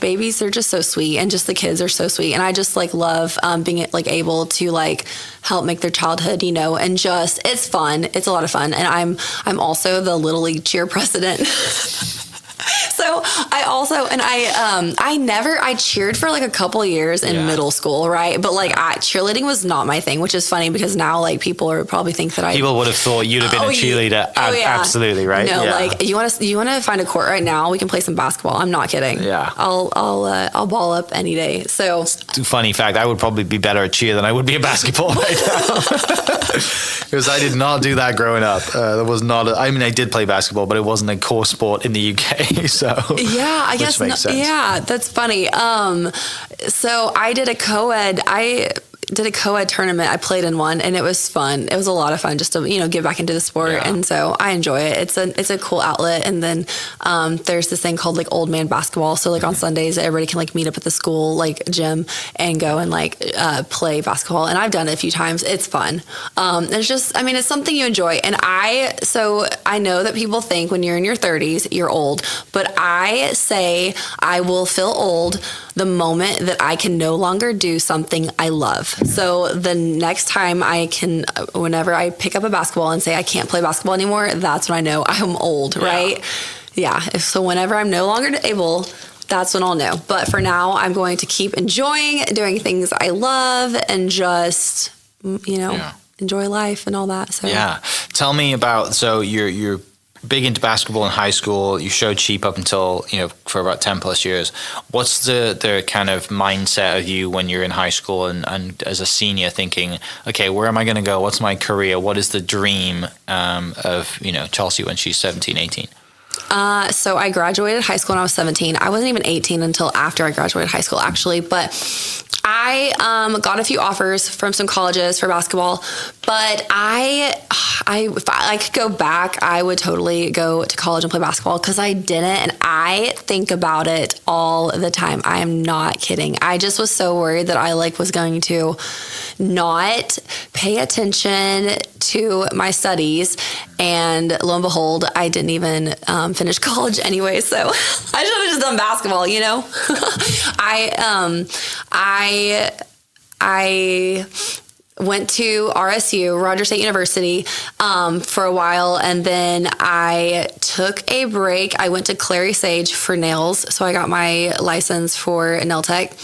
babies, they're just so sweet, and just the kids are so sweet. And I just like love, being like able to like help make their childhood, and just, it's fun. It's a lot of fun. And I'm also the Little League cheer president. So I cheered for like a couple of years in middle school, right? But like cheerleading was not my thing, which is funny because now like people are probably think that people would have thought you'd have been a cheerleader. Absolutely, right? No, like you want to find a court right now, we can play some basketball. I'm not kidding. Yeah, I'll ball up any day. So funny fact, I would probably be better at cheer than I would be at basketball right now. Because I did not do that growing up. There was not. I did play basketball, but it wasn't a core sport in the UK. So yeah, I guess makes sense. Yeah, that's funny. So I did a co-ed. Tournament. I played in one, and it was fun. It was a lot of fun just to get back into the sport, and so I enjoy it. It's a cool outlet. And then there's this thing called like old man basketball. So like on Sundays, everybody can like meet up at the school like gym and go and like play basketball. And I've done it a few times. It's fun. It's just, it's something you enjoy. And I know that people think when you're in your 30s you're old, but I say I will feel old the moment that I can no longer do something I love. So the next time whenever I pick up a basketball and say I can't play basketball anymore, that's when I know I'm old, right? Yeah. So whenever I'm no longer able, that's when I'll know. But for now, I'm going to keep enjoying doing things I love and just, enjoy life and all that. So yeah. Tell me about, so you're big into basketball in high school. You showed sheep up until, for about 10 plus years. What's the kind of mindset of you when you're in high school and as a senior thinking, okay, where am I going to go? What's my career? What is the dream of, Chelsie when she's 17, 18? So I graduated high school when I was 17. I wasn't even 18 until after I graduated high school, actually. But I got a few offers from some colleges for basketball, but if I could go back, I would totally go to college and play basketball because I didn't, and I think about it all the time. I am not kidding. I just was so worried that I was going to not pay attention to my studies, and lo and behold, I didn't even finish college anyway. So I should have just done basketball, I went to RSU, Rogers State University, for a while, and then I took a break. I went to Clary Sage for nails, so I got my license for nail tech.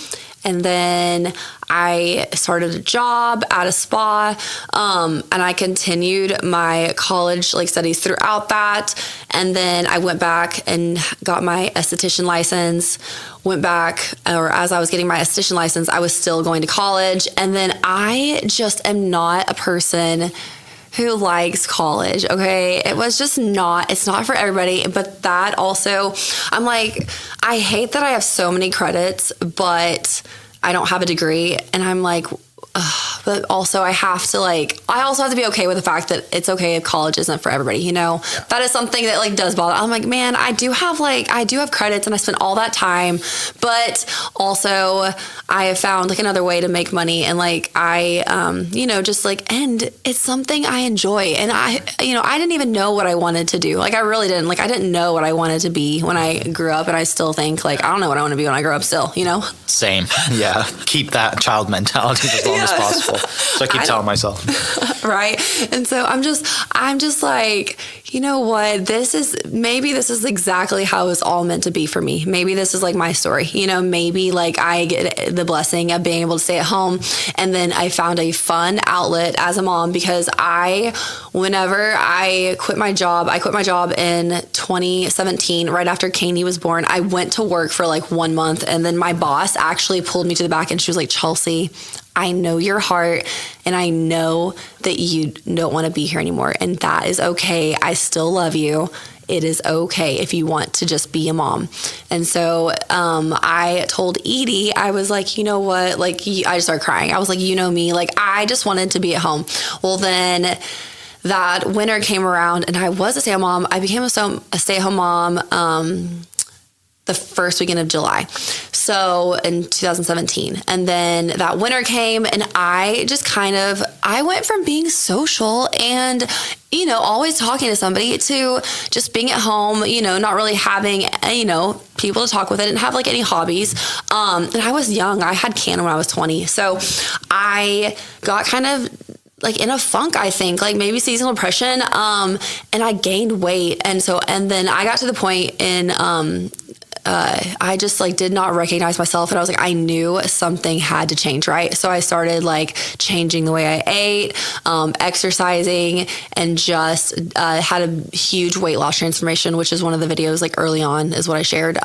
And then I started a job at a spa, and I continued my college studies throughout that. And then I went back and got my esthetician license, as I was getting my esthetician license, I was still going to college. And then I just am not a person who likes college, okay? It was just it's not for everybody. But that also, I'm like, I hate that I have so many credits, but I don't have a degree. And I'm like, but also I also have to be okay with the fact that it's okay if college isn't for everybody, That is something that does bother. I'm like, man, I do have credits and I spent all that time, but also I have found another way to make money, and and it's something I enjoy. And I didn't even know what I wanted to do. I really didn't. I didn't know what I wanted to be when I grew up, and I still think I don't know what I want to be when I grow up still, Same. Yeah. Keep that child mentality as long as possible. So I keep telling myself. Right. And so I'm just You know what? This is exactly how it's all meant to be for me. Maybe this is like my story. Maybe like I get the blessing of being able to stay at home, and then I found a fun outlet as a mom, because whenever I quit my job in 2017, right after Kaney was born. I went to work for like 1 month, and then my boss actually pulled me to the back and she was like, Chelsie, I know your heart, and I know that you don't want to be here anymore, and that is okay. I still love you. It is okay if you want to just be a mom. And so I told Edie, I was like, you know what? Like, I just started crying. I was like, you know me, like, I just wanted to be at home. Well, then that winter came around, and I was a stay-at-home mom. I became a stay-at-home mom the first weekend of July, so in 2017. And then that winter came, and I went from being social and, always talking to somebody to just being at home, not really having, people to talk with. I didn't have like any hobbies. And I was young. I had cancer when I was 20. So I got kind of like in a funk, I think, like maybe seasonal depression. And I gained weight. And then I got to the point in, I just like did not recognize myself, and I was like, I knew something had to change, right? So I started like changing the way I ate, exercising, and just had a huge weight loss transformation, which is one of the videos like early on is what I shared.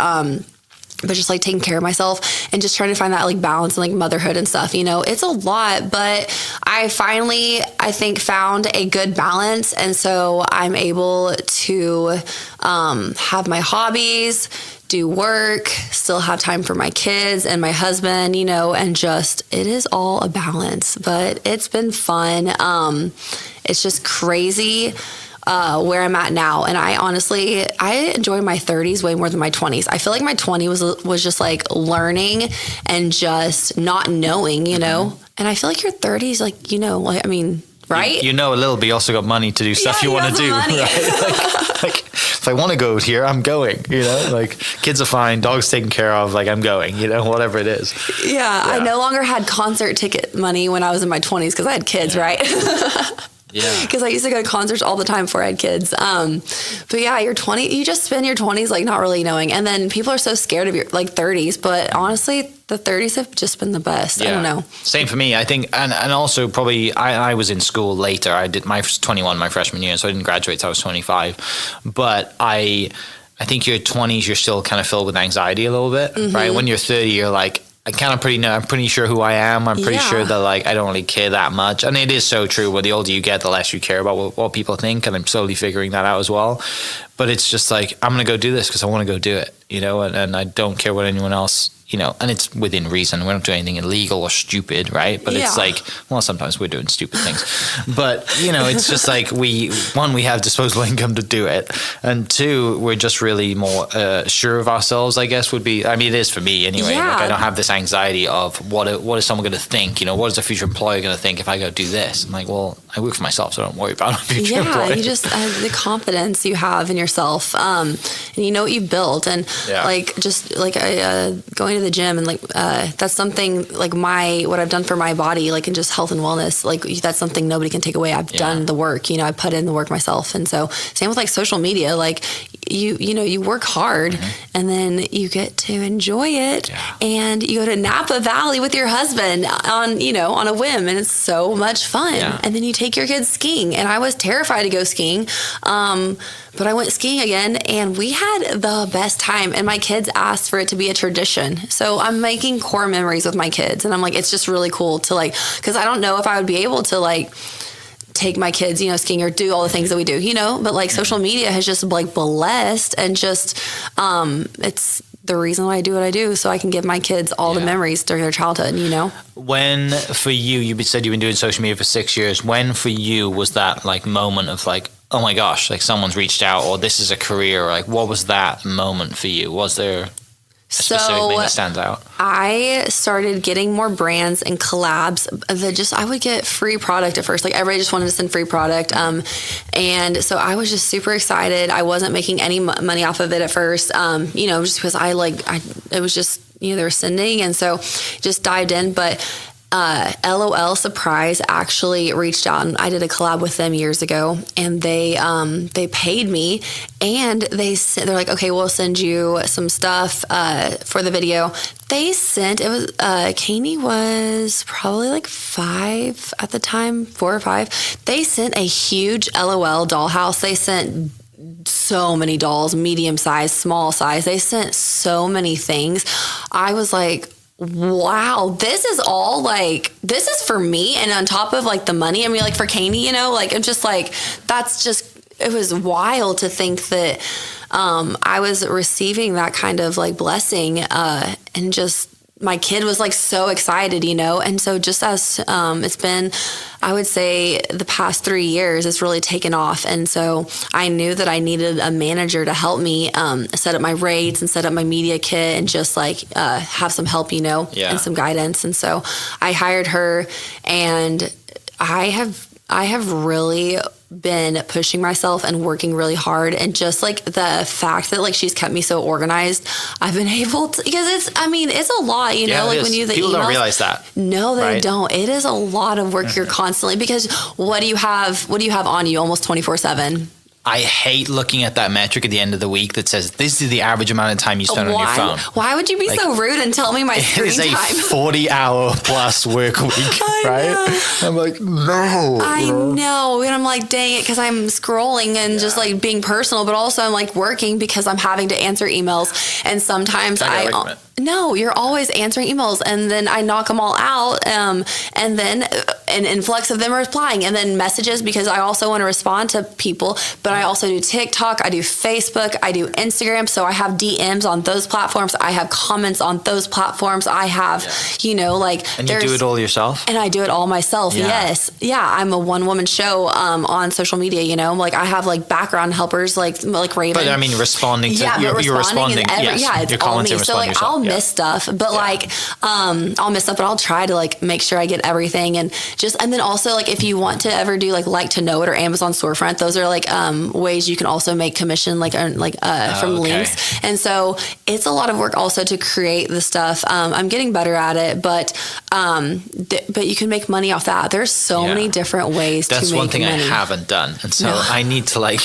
But just like taking care of myself and just trying to find that like balance and like motherhood and stuff, it's a lot, but I finally, I think, found a good balance. And so I'm able to have my hobbies, do work, still have time for my kids and my husband, and just, it is all a balance, but it's been fun. It's just crazy where I'm at now. And I enjoy my 30s way more than my 20s. I feel like my 20s was just like learning and just not knowing, And I feel like your 30s, like, right? You know a little bit. You also got money to do stuff you want to do, money. right? like if I want to go here, I'm going. Like kids are fine, dogs taken care of. Like I'm going. Whatever it is. Yeah, I no longer had concert ticket money when I was in my 20s because I had kids, right? Yeah. Because I used to go to concerts all the time before I had kids. But yeah, you're 20, you just spend your 20s like not really knowing. And then people are so scared of your like 30s. But honestly, the 30s have just been the best. Yeah. I don't know. Same for me, I think. And also probably I was in school later. I did my 21 my freshman year, so I didn't graduate till I was 25. But I think your 20s, you're still kind of filled with anxiety a little bit, right? When you're 30, you're like, I'm pretty sure who I am. I'm pretty sure that like I don't really care that much. And it is so true. Where the older you get, the less you care about what people think. And I'm slowly figuring that out as well. But it's just like, I'm going to go do this because I want to go do it, and I don't care what anyone else, and it's within reason. We're not doing anything illegal or stupid, right? But it's like, well, sometimes we're doing stupid things. But, it's just like we have disposable income to do it. And two, we're just really more sure of ourselves, I guess would be, it is for me anyway. Yeah. Like I don't have this anxiety of what is someone going to think, what is a future employer going to think if I go do this? I'm like, well, I work for myself, so don't worry about a future employer. Yeah, you just the confidence you have in yourself, and you know what you've built, and like just like going to the gym, and like that's something like what I've done for my body, like in just health and wellness, like that's something nobody can take away. I've done the work, I put in the work myself. And so same with like social media, like you work hard and then you get to enjoy it, and you go to Napa Valley with your husband on a whim, and it's so much fun. And then you take your kids skiing, and I was terrified to go skiing, but I went skiing again, and we had the best time, and my kids asked for it to be a tradition. So I'm making core memories with my kids, and I'm like, it's just really cool to like, because I don't know if I would be able to like take my kids, skiing or do all the things that we do, but like social media has just like blessed, and just it's the reason why I do what I do, so I can give my kids all the memories during their childhood, When for you said you've been doing social media for 6 years, when for you was that like moment of like, oh my gosh, like someone's reached out, or this is a career, or like what was that moment for you? Was there a specific thing that stands out? I started getting more brands and collabs that I would get free product at first. Like everybody just wanted to send free product. And so I was just super excited. I wasn't making any money off of it at first, just because it was just, they were sending. And so just dived in. But LOL Surprise actually reached out, and I did a collab with them years ago, and they paid me, and they're like, okay, we'll send you some stuff for the video. They sent, it was, Kanye was probably like 5 at the time, 4 or 5. They sent a huge LOL dollhouse. They sent so many dolls, medium size, small size. They sent so many things. I was like, wow, this is all like, this is for me. And on top of like the money, I mean, like for Kanye, you know, like, I'm just like, that's just, it was wild to think that I was receiving that kind of like blessing, and just my kid was like so excited, you know. And so just as it's been, I would say the past 3 years, it's really taken off. And so I knew that I needed a manager to help me set up my rates and set up my media kit, and just like have some help, you know, and some guidance. And so I hired her, and I have really been pushing myself and working really hard, and just like the fact that like she's kept me so organized, I've been able to, because it's a lot, you know, like when you the people emails, don't realize that. No, they don't. It is a lot of work. You're constantly, because what do you have on you almost 24/7? I hate looking at that metric at the end of the week that says this is the average amount of time you spend on your phone. Why would you be so rude and tell me my screen time? It is a 40-hour plus work week, right? I'm like, no. I know. And I'm like, dang it, because I'm scrolling and just like being personal, but also I'm like working because I'm having to answer emails. And sometimes no, you're always answering emails, and then I knock them all out, and then an influx of them are replying, and then messages, because I also want to respond to people, but I also do TikTok, I do Facebook, I do Instagram, so I have DMs on those platforms, I have comments on those platforms, I have, you know, like... And you do it all yourself? And I do it all myself, yes. Yeah, I'm a one-woman show on social media, you know, like I have like background helpers like Raven. But I mean, responding to... you're responding, yeah, it's all me. So like I'll miss stuff, but like I'll miss stuff, but I'll try to like make sure I get everything, and then also like if you want to ever do like to know it or Amazon storefront, those are like ways you can also make commission from links. And so it's a lot of work also to create the stuff. I'm getting better at it, but you can make money off that. There's so many different ways to make money. That's one thing I haven't done, and so I need to like...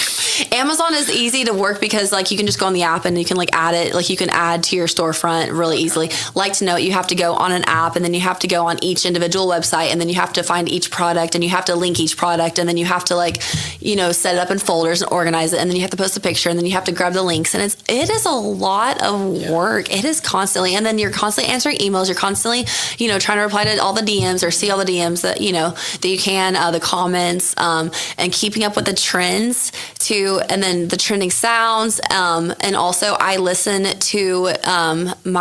Amazon is easy to work because like you can just go on the app and you can like add it, like you can add to your storefront really easily. Like to know it, you have to go on an app, and then you have to go on each individual website, and then you have to find each product, and you have to link each product, and then you have to like, you know, set it up in folders and organize it, and then you have to post a picture, and then you have to grab the links, and it is a lot of work. It is constantly, and then you're constantly answering emails, you're constantly, you know, trying to reply to all the DMs or see all the DMs that, you know, that you can, the comments, and keeping up with the trends too, and then the trending sounds, and also I listen to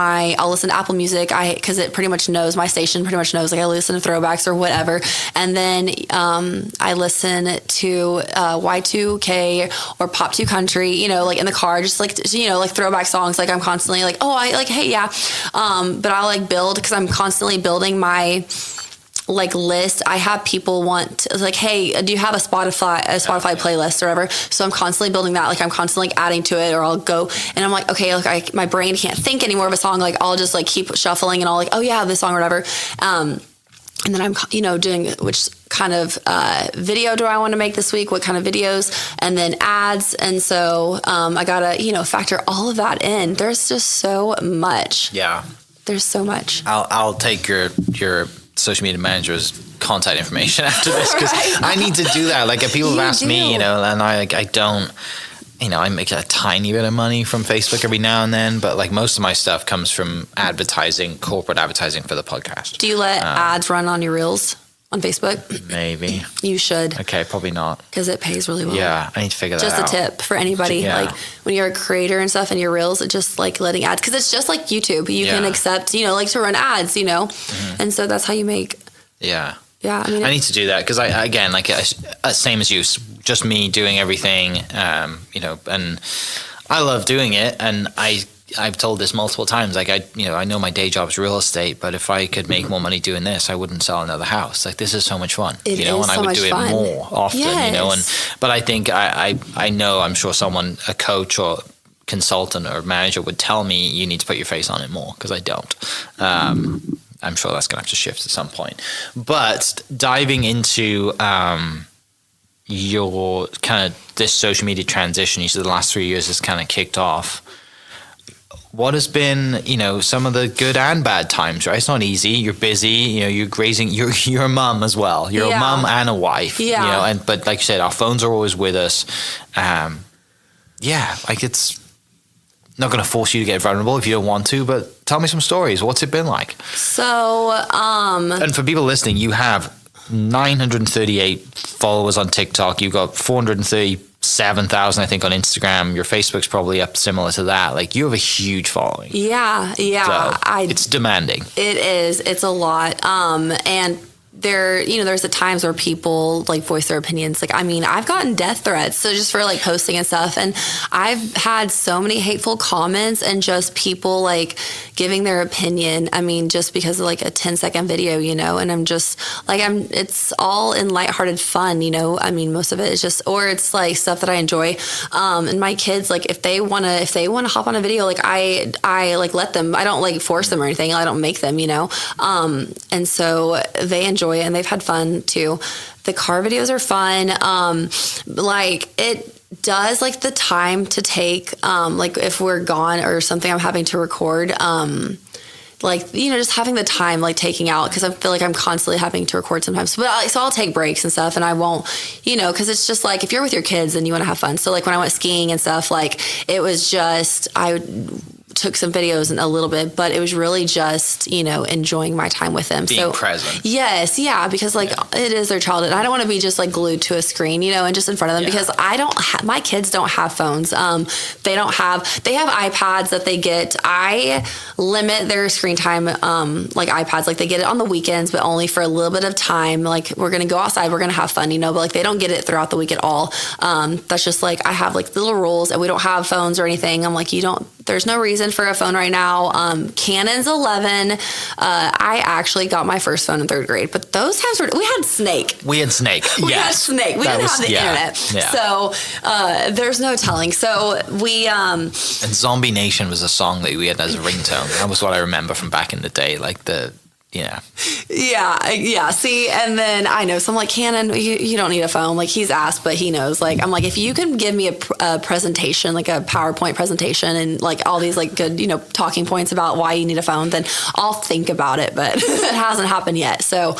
I'll listen to Apple Music, because it pretty much knows, my station pretty much knows, like I listen to throwbacks or whatever, and then I listen to Y2K or Pop 2 Country, you know, like in the car, just like, you know, like throwback songs, like I'm constantly like, oh, I like, hey, yeah, but I like build, because I'm constantly building my like list. I have people want like, hey, do you have a Spotify playlist or whatever? So I'm constantly building that. Like I'm constantly like adding to it, or I'll go and I'm like, okay, like my brain can't think anymore of a song. Like I'll just like keep shuffling, and I'll like, oh yeah, this song or whatever. And then I'm, you know, doing which kind of video do I want to make this week? What kind of videos? And then ads. And so I gotta, you know, factor all of that in. There's just so much. Yeah. There's so much. I'll take your social media manager's contact information after this, because I need to do that. Like people have asked me, you know, and I don't, you know, I make a tiny bit of money from Facebook every now and then, but like most of my stuff comes from advertising, corporate advertising for the podcast. Do you let ads run on your reels on Facebook? Maybe. You should. Okay, probably not. Because it pays really well. Yeah, I need to figure that out. Just a tip for anybody. Like when you're a creator and stuff, and your reels, just like letting ads, because it's just like YouTube. You can accept, you know, like to run ads, you know, and so that's how you make. Yeah. Yeah, I mean, I need to do that, because I again, like same as you, just me doing everything, you know, and I love doing it, and I've told this multiple times, like I know my day job is real estate, but if I could make more money doing this, I wouldn't sell another house. Like this is so much fun, you know, and I would do it more often, you know, but I think I know, I'm sure someone, a coach or consultant or manager would tell me you need to put your face on it more, because I don't. I'm sure that's going to have to shift at some point. But diving into your kind of this social media transition, you said the last 3 years has kind of kicked off. What has been, some of the good and bad times, right? It's not easy. You're busy, you're raising, you're a mum as well. You're a mum and a wife, but like you said, our phones are always with us. It's not going to force you to get vulnerable if you don't want to, but tell me some stories. What's it been like? So, and for people listening, you have 938 followers on TikTok. You've got 437,000, I think, on Instagram. Your Facebook's probably up similar to that. Like, you have a huge following. Yeah. So it's demanding. It is. It's a lot. And there's at times where people like voice their opinions. Like, I mean, I've gotten death threats. So just for like posting and stuff. And I've had so many hateful comments and just people like giving their opinion. I mean, just because of like a 10-second video, and I'm just like, it's all in lighthearted fun, I mean, most of it is just, or it's like stuff that I enjoy. And my kids, like if they want to hop on a video, like I like let them, I don't like force them or anything. I don't make them, and so they enjoy it and they've had fun too. The car videos are fun. Like it does like the time to take, like if we're gone or something I'm having to record, like, just having the time, like taking out, because I feel like I'm constantly having to record sometimes. But so I'll take breaks and stuff, and I won't, because it's just like if you're with your kids and you want to have fun. So like when I went skiing and stuff, like it was just took some videos and a little bit, but it was really just, enjoying my time with them. Being present. Yes. Yeah. Because it is their childhood. I don't want to be just like glued to a screen, and just in front of them because my kids don't have phones. They have iPads that they get. I limit their screen time, like iPads, like they get it on the weekends, but only for a little bit of time. Like we're going to go outside, we're going to have fun, but like they don't get it throughout the week at all. That's just like, I have like little rules and we don't have phones or anything. I'm like, there's no reason for a phone right now. Canon's 11. I actually got my first phone in 3rd grade, but those times we had Snake. We had Snake. We had Snake. We didn't have the internet. Yeah. So there's no telling. So we and Zombie Nation was a song that we had as a ringtone. That was what I remember from back in the day. Like Yeah. See, and then I know, so I'm like, Cannon, you don't need a phone. Like he's asked, but he knows. Like I'm like, if you can give me a presentation, like a PowerPoint presentation, and like all these like good, talking points about why you need a phone, then I'll think about it. But it hasn't happened yet. So,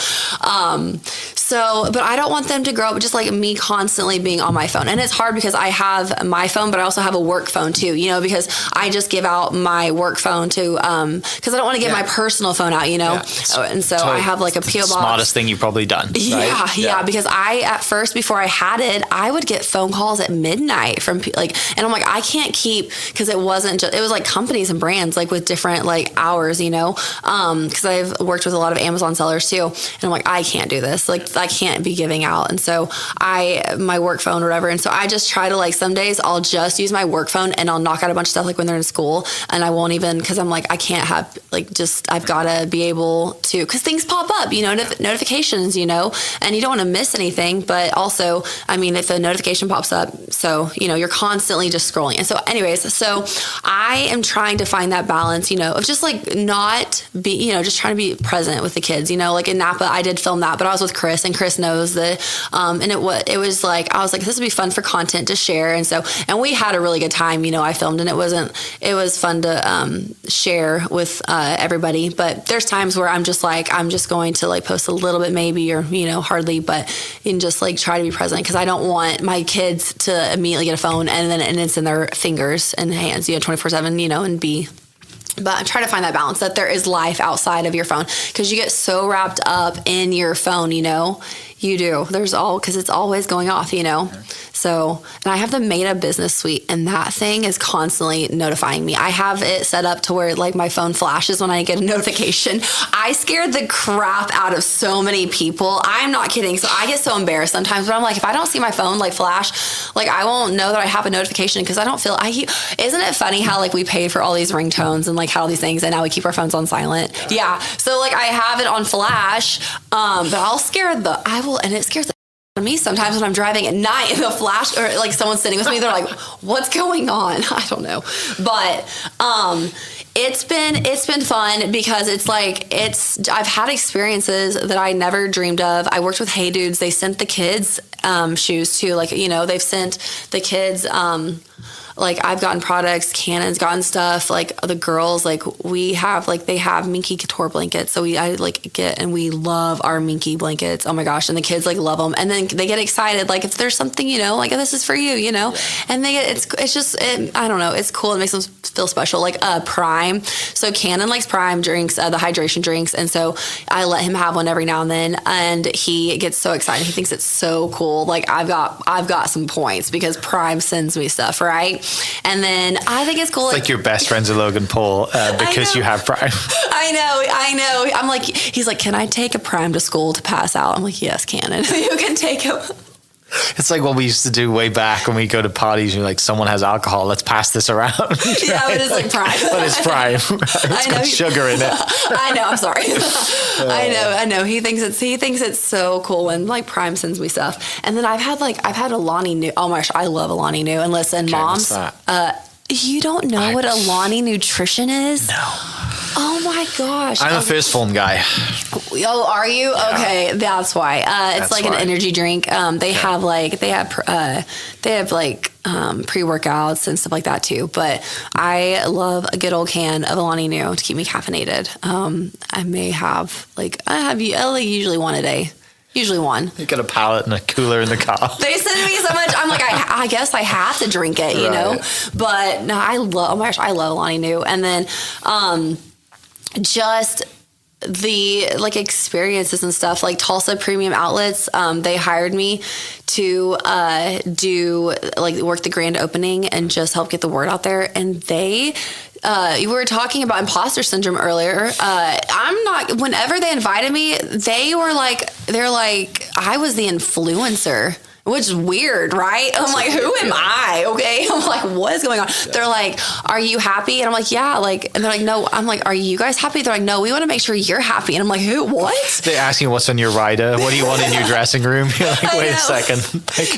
but I don't want them to grow up just like me constantly being on my phone. And it's hard because I have my phone, but I also have a work phone too. Because I just give out my work phone to because I don't want to give my personal phone out. And so I have like a PO box. Smartest thing you've probably done. Right? Yeah. Because at first, before I had it, I would get phone calls at midnight from like, and I'm like, I can't keep, because it wasn't just, it was like companies and brands like with different like hours, because I've worked with a lot of Amazon sellers too. And I'm like, I can't do this. Like I can't be giving out. And so my work phone or whatever. And so I just try to like, some days I'll just use my work phone and I'll knock out a bunch of stuff like when they're in school, and I won't even, because I'm like, I can't have like, just, I've got to be able to, because things pop up, notifications, and you don't want to miss anything. But also, I mean, if a notification pops up, so, you're constantly just scrolling. And so anyways, so I am trying to find that balance, of just like not be, just trying to be present with the kids, like in Napa, I did film that, but I was with Chris, and Chris knows that, and it was like, I was like, this would be fun for content to share. And so, and we had a really good time, I filmed, and it was fun to share with everybody. But there's times where I'm just like, I'm just going to like post a little bit maybe, or, hardly, but and just like try to be present, because I don't want my kids to immediately get a phone and it's in their fingers and hands, 24/7, and be. But I'm trying to find that balance, that there is life outside of your phone, because you get so wrapped up in your phone, you do. Because it's always going off, So, and I have the Meta Business Suite, and that thing is constantly notifying me. I have it set up to where like my phone flashes when I get a notification. I scared the crap out of so many people. I'm not kidding. So I get so embarrassed sometimes, but I'm like, if I don't see my phone like flash, like I won't know that I have a notification, because I don't feel, isn't it funny how like we paid for all these ringtones and like how all these things, and now we keep our phones on silent. Yeah. So like I have it on flash, but and it scares me sometimes when I'm driving at night in the flash, or like someone's sitting with me, they're like, what's going on? I don't know. But It's been fun because I've had experiences that I never dreamed of. I worked with Hey Dudes. They sent the kids shoes too. Like, they've sent the kids like I've gotten products, Canon's gotten stuff, like the girls, like we have, like they have Minky Couture blankets. So we love our Minky blankets. Oh my gosh. And the kids like love them. And then they get excited. Like if there's something, like this is for you, and I don't know. It's cool. It makes them feel special. Like Prime. So Canon likes Prime drinks, the hydration drinks. And so I let him have one every now and then. And he gets so excited. He thinks it's so cool. Like I've got some points because Prime sends me stuff. Right. And then I think it's cool. It's like your best friends are Logan Paul because you have Prime. I know. I'm like, he's like, can I take a Prime to school to pass out? I'm like, yes, Cannon. You can take him. It's like what we used to do way back when we go to parties. You're like, someone has alcohol. Let's pass this around. Yeah, but it's like Prime. But it's Prime. It's got sugar in it. I know. I'm sorry. I know. He thinks it's so cool when like Prime sends me stuff. And then I've had Alani Nu. Oh my gosh, I love Alani Nu. And listen, okay, moms, you don't know what Alani Nutrition is? No. Oh my gosh. I'm a Fizz Form guy. Oh, are you? Yeah. Okay, that's why. That's It's like an energy drink. They have pre-workouts and stuff like that too. But I love a good old can of Alani Nu to keep me caffeinated. I usually one a day. Usually one. You got a pallet and a cooler in the car. They send me so much. I'm like, I guess I have to drink it, you know? But no, I love Alani Nu. And then just the like experiences and stuff, like Tulsa Premium Outlets, they hired me to work the grand opening and just help get the word out there. And you were talking about imposter syndrome earlier. Whenever they invited me, they're like, I was the influencer. Which is weird, right? I'm like, who am I? Okay. I'm like, what is going on? They're like, are you happy? And I'm like, yeah. Like, and they're like, no. I'm like, are you guys happy? They're like, no, we want to make sure you're happy. And I'm like, who? What? They're asking what's on your rider. What do you want in your dressing room? You're like, wait a second.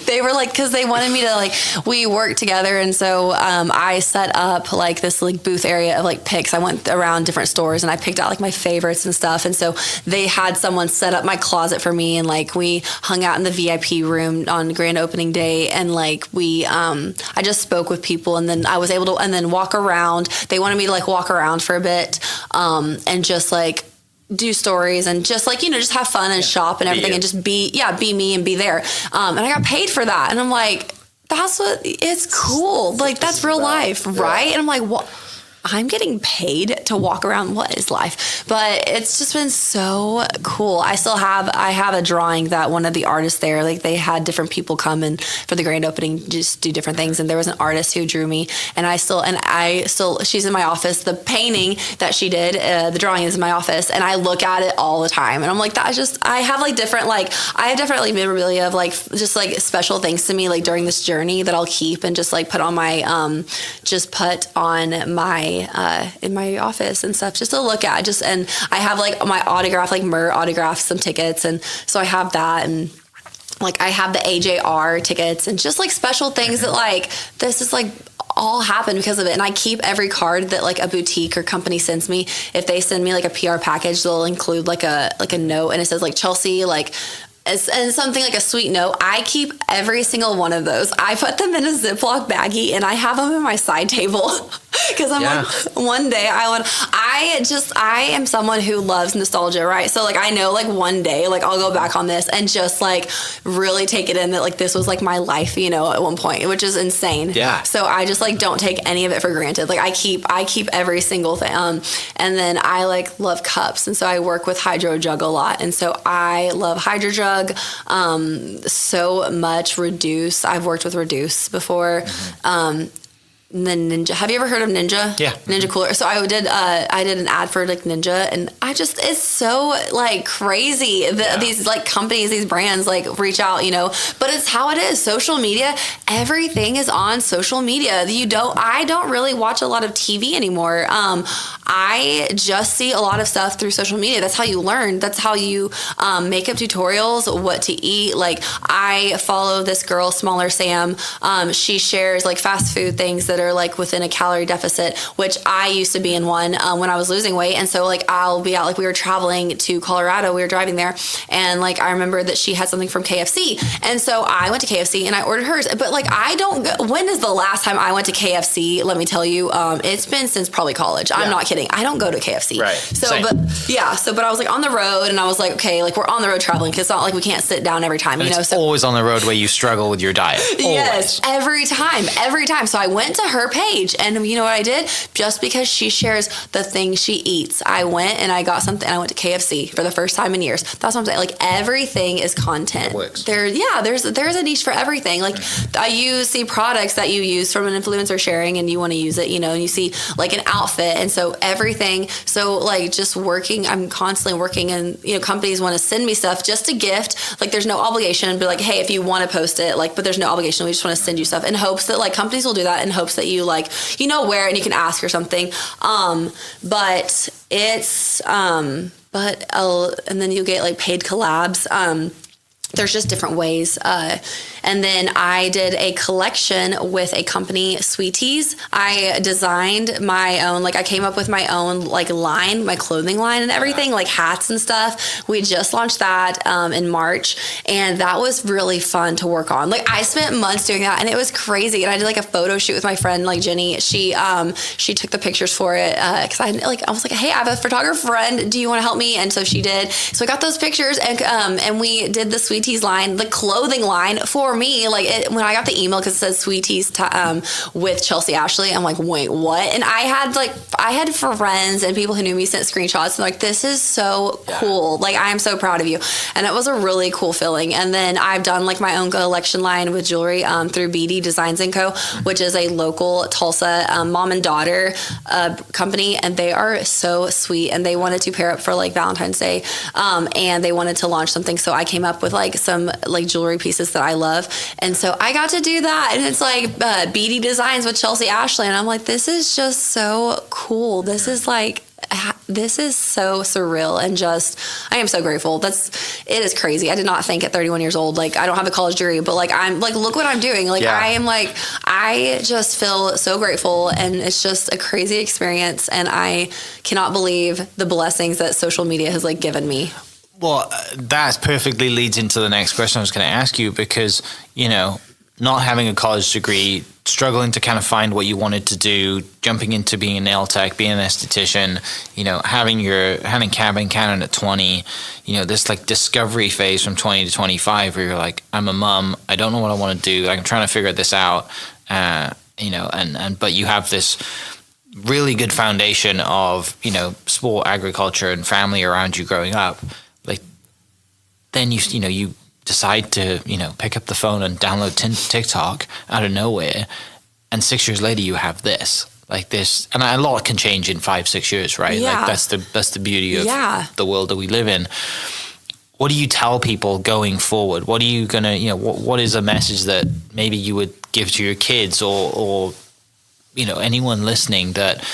They were like, because they wanted me to we worked together. And so I set up like this like booth area of like picks. I went around different stores and I picked out like my favorites and stuff. And so they had someone set up my closet for me. And like we hung out in the VIP room on grand opening day, and like I just spoke with people, and then I was able to and then walk around. They wanted me to like walk around for a bit and just like do stories and just like just have fun and shop and everything and just be me and be there, and I got paid for that. And I'm like, that's what it's cool, like that's real life, right? And I'm like, what? I'm getting paid to walk around. What is life? But it's just been so cool. I have a drawing that one of the artists there, like they had different people come in for the grand opening, just do different things. And there was an artist who drew me, and she's in my office. The painting that she did, the drawing is in my office, and I look at it all the time. And I'm like, I have different memorabilia of like just like special things to me, like during this journey that I'll keep and just like put on my, in my office and stuff just to look at. And I have like my autograph, like Murr autographed some tickets, and so I have that, and like I have the AJR tickets and just like special things that like this is like all happened because of it. And I keep every card that like a boutique or company sends me. If they send me like a PR package, they'll include like a note, and it says like Chelsie, like and something like a sweet note. I keep every single one of those. I put them in a Ziploc baggie, and I have them in my side table because I'm like, one day I am someone who loves nostalgia, right? So like I know like one day like I'll go back on this and just like really take it in that like this was like my life, at one point, which is insane. Yeah. So I just like don't take any of it for granted. Like I keep every single thing. And then I like love cups, and so I work with Hydro Jug a lot, and so I love Hydro Jug so much. Reduce. I've worked with Reduce before. And then Ninja. Have you ever heard of Ninja? Yeah. Ninja Cooler. So I did an ad for like Ninja, and it's so like crazy that these like companies, these brands like reach out, but it's how it is. Social media, everything is on social media. I don't really watch a lot of TV anymore. I just see a lot of stuff through social media. That's how you learn. That's how you make up tutorials, what to eat. Like, I follow this girl, Smaller Sam. She shares like fast food things that are like within a calorie deficit, which I used to be in one when I was losing weight. And so like I'll be out, like we were traveling to Colorado, we were driving there, and like I remember that she had something from KFC. And so I went to KFC and I ordered hers. But like I don't go, when is the last time I went to KFC? Let me tell you, it's been since probably college. I'm not kidding. I don't go to KFC. Right. So, Same. but I was like on the road, and I was like, okay, like we're on the road traveling, because it's not like we can't sit down every time, And you know? it's So always on the road where you struggle with your diet. yes, every time. So I went to her page, and you know what I did? Just because she shares the things she eats, I went and I got something. I went to KFC for the first time in years. That's what I'm saying. Like, everything is content. It works. There's a niche for everything. Like, you see products that you use from an influencer sharing, and you want to use it, you know, and you see like an outfit, and so everything. So like just working, I'm constantly working, and you know, companies want to send me stuff just to gift. Like, there's no obligation. Be like, hey, if you want to post it, like, but there's no obligation. We just want to send you stuff in hopes that like companies will do that in hopes that you like, you know, wear it and you can ask or something. But it's and then you get like paid collabs. There's just different ways. And then I did a collection with a company, Sweeties. I designed my own, like I came up with my own like line, my clothing line and everything, like hats and stuff. We just launched that in March, and that was really fun to work on. Like, I spent months doing that, and it was crazy. And I did like a photo shoot with my friend, like Jenny. She took the pictures for it because I was like, hey, I have a photographer friend. Do you want to help me? And so she did. So I got those pictures, and we did the Sweeties line, the clothing line for me. Like, when I got the email, because it says Sweeties with Chelsie Ashley, I'm like, wait, what? And I had friends and people who knew me sent screenshots, and like, this is so cool. Like, I am so proud of you. And it was a really cool feeling. And then I've done like my own collection line with jewelry through BD Designs & Co., which is a local Tulsa mom and daughter company, and they are so sweet. And they wanted to pair up for like Valentine's Day, and they wanted to launch something. So I came up with like some like jewelry pieces that I love. And so I got to do that. And it's like BD Designs with Chelsie Ashley. And I'm like, this is just so cool. This is so surreal, and just, I am so grateful. It is crazy. I did not think at 31 years old, like, I don't have a college degree, but like, I'm like, look what I'm doing. Like, I just feel so grateful, and it's just a crazy experience. And I cannot believe the blessings that social media has like given me. Well, that perfectly leads into the next question I was going to ask you, because, you know, not having a college degree, struggling to kind of find what you wanted to do, jumping into being a nail tech, being an esthetician, you know, having Cabin Cannon at 20, you know, this like discovery phase from 20 to 25 where you're like, I'm a mom, I don't know what I want to do, I'm trying to figure this out, you know, but you have this really good foundation of, you know, sport, agriculture, and family around you growing up. Like, then you decide to, you know, pick up the phone and download TikTok out of nowhere, and 6 years later you have this, like this, and a lot can change in 5-6 years, right? Yeah. Like, that's the beauty of the world that we live in. What do you tell people going forward? What are you gonna, you know, what is a message that maybe you would give to your kids, or you know, anyone listening that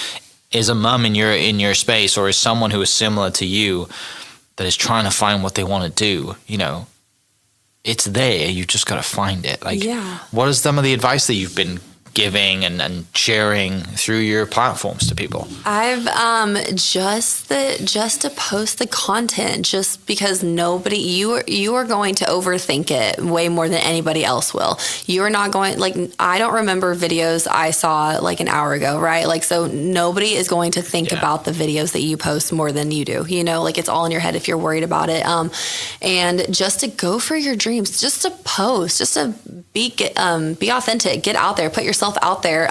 is a mom in your space, or is someone who is similar to you that is trying to find what they want to do? You know, it's there. You just got to find it. Like, what is some of the advice that you've been giving and sharing through your platforms to people? I've just to post the content, just because you are going to overthink it way more than anybody else will. You are not going, like, I don't remember videos I saw like an hour ago, right? Like, so nobody is going to think about the videos that you post more than you do, you know, like, it's all in your head if you're worried about it. And just to go for your dreams, just to post, just to be authentic, get out there, put yourself out there.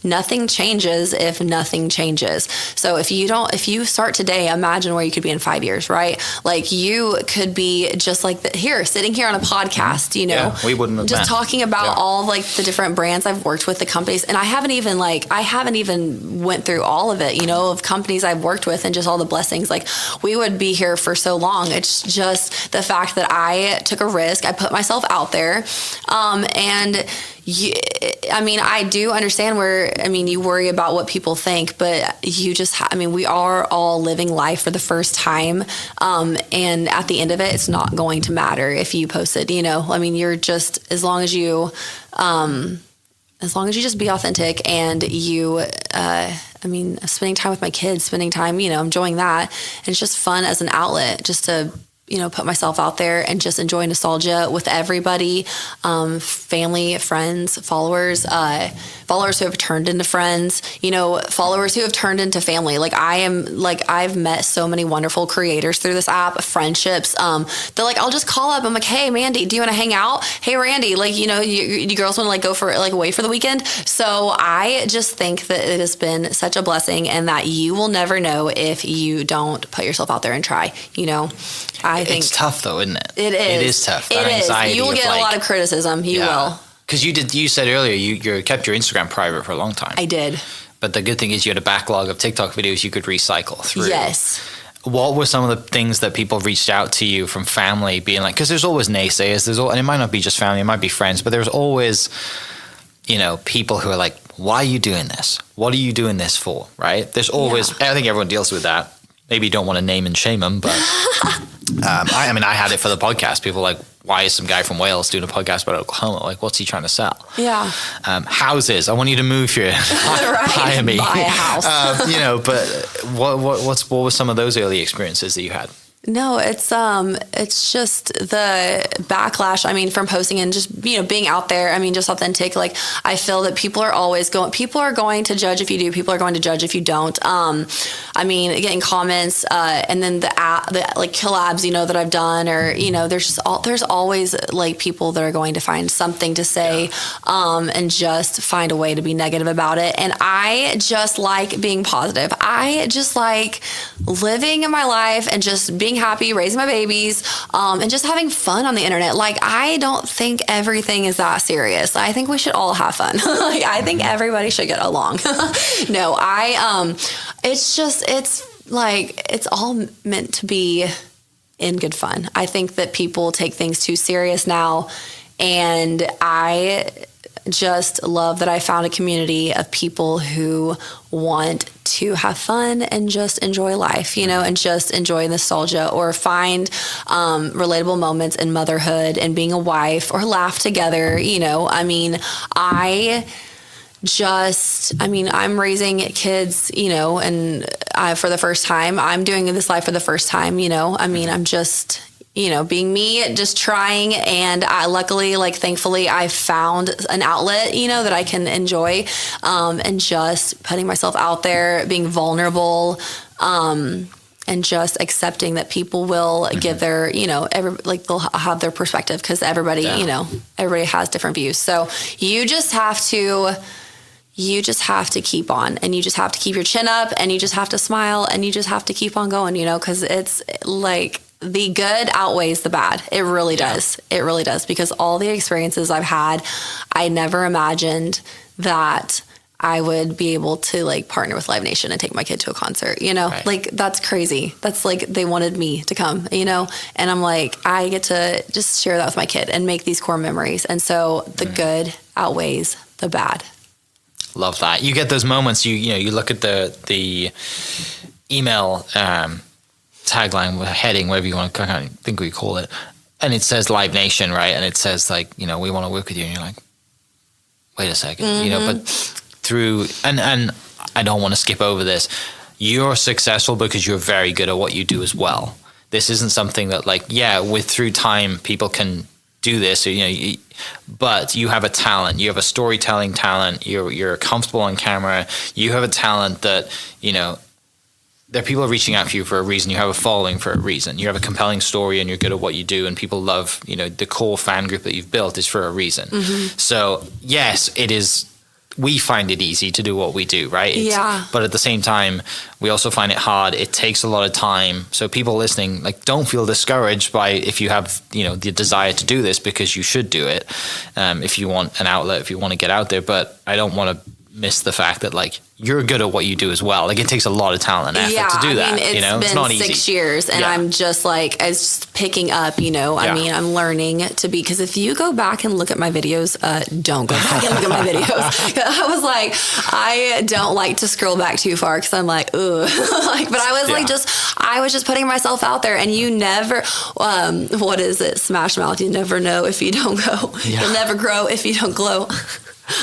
Nothing changes if nothing changes. So if you start today, imagine where you could be in 5 years, right? Like, you could be just like sitting here on a podcast, you know, we wouldn't have just met. talking about all like the different brands I've worked with, the companies, and I haven't even went through all of it, you know, of companies I've worked with, and just all the blessings. Like, we would be here for so long. It's just the fact that I took a risk, I put myself out there, and I do understand where, you worry about what people think, but you just, we are all living life for the first time. And at the end of it, it's not going to matter if you posted, you're just, as long as you just be authentic and you, spending time with my kids, spending time, enjoying that. And it's just fun as an outlet just to, put myself out there and just enjoy nostalgia with everybody, family, friends, followers who have turned into friends, followers who have turned into family. I've met so many wonderful creators through this app, friendships. They're like, I'll just call up. I'm like, hey, Mandy, do you want to hang out? Hey, Randy, you girls want to go for away for the weekend? So I just think that it has been such a blessing, and that you will never know if you don't put yourself out there and try, I think it's tough though, isn't it? It is. It is tough. That anxiety. You will get a lot of criticism. You will. Because you said earlier you kept your Instagram private for a long time. I did. But the good thing is you had a backlog of TikTok videos you could recycle through. Yes. What were some of the things that people reached out to you from family being like, because there's always naysayers, and it might not be just family, it might be friends, but there's always, people who are like, why are you doing this? What are you doing this for? Right? There's always, I think everyone deals with that. Maybe you don't want to name and shame them, but I had it for the podcast. People were like, why is some guy from Wales doing a podcast about Oklahoma? Like, what's he trying to sell? Yeah. Houses. I want you to move here. Hire me. Buy a house. But what were some of those early experiences that you had? No, it's just the backlash. From posting and just, being out there. Just authentic. Like, I feel that people are going to judge if you do. People are going to judge if you don't. Getting comments, and then the collabs, that I've done, or, there's always like people that are going to find something to say, and just find a way to be negative about it. And I just like being positive. I just like living in my life and just being happy, raising my babies, and just having fun on the internet. Like, I don't think everything is that serious. I think we should all have fun. I think everybody should get along. No, it's all meant to be in good fun. I think that people take things too serious now, and I just love that I found a community of people who want to have fun and just enjoy life, and just enjoy nostalgia, or find relatable moments in motherhood and being a wife, or laugh together. I'm raising kids, and for the first time, I'm doing this life for the first time, I'm just, being me, just trying. And I luckily, thankfully, I found an outlet, that I can enjoy, and just putting myself out there, being vulnerable, and just accepting that people will give their, they'll have their perspective, because everybody, everybody has different views. So you just have to keep on, and you just have to keep your chin up, and you just have to smile, and you just have to keep on going, because it's like, the good outweighs the bad. It really does. It really does. Because all the experiences I've had, I never imagined that I would be able to partner with Live Nation and take my kid to a concert, Right. That's crazy. That's they wanted me to come, and I'm like, I get to just share that with my kid and make these core memories. And so the good outweighs the bad. Love that. You get those moments, you look at the email, tagline, heading, whatever you want to, I think we call it, and it says Live Nation, right? And it says we want to work with you, and you're like, wait a second, but through, and I don't want to skip over this, you're successful because you're very good at what you do as well. This isn't something that through time people can do this, but you have a talent, you have a storytelling talent, you're comfortable on camera, you have a talent that, there are people reaching out for you for a reason. You have a following for a reason. You have a compelling story, and you're good at what you do, and people love, the core fan group that you've built is for a reason. Mm-hmm. So yes, it is. We find it easy to do what we do, right? But at the same time, we also find it hard. It takes a lot of time. So people listening, don't feel discouraged by if you have, the desire to do this, because you should do it. If you want an outlet, if you want to get out there. But I don't want to miss the fact that like you're good at what you do as well. Like it takes a lot of talent and effort to do that. It's you know, been it's not 6 easy. years, and I'm just like, it's just picking up. You know, I mean, I'm learning to be. Because if you go back and look at my videos, don't go back and look at my videos. I was like, I don't like to scroll back too far because I'm like, ugh. Like, but I was I was just putting myself out there, and you never, what is it? Smash Mouth. You never know if you don't go. You'll never grow if you don't glow.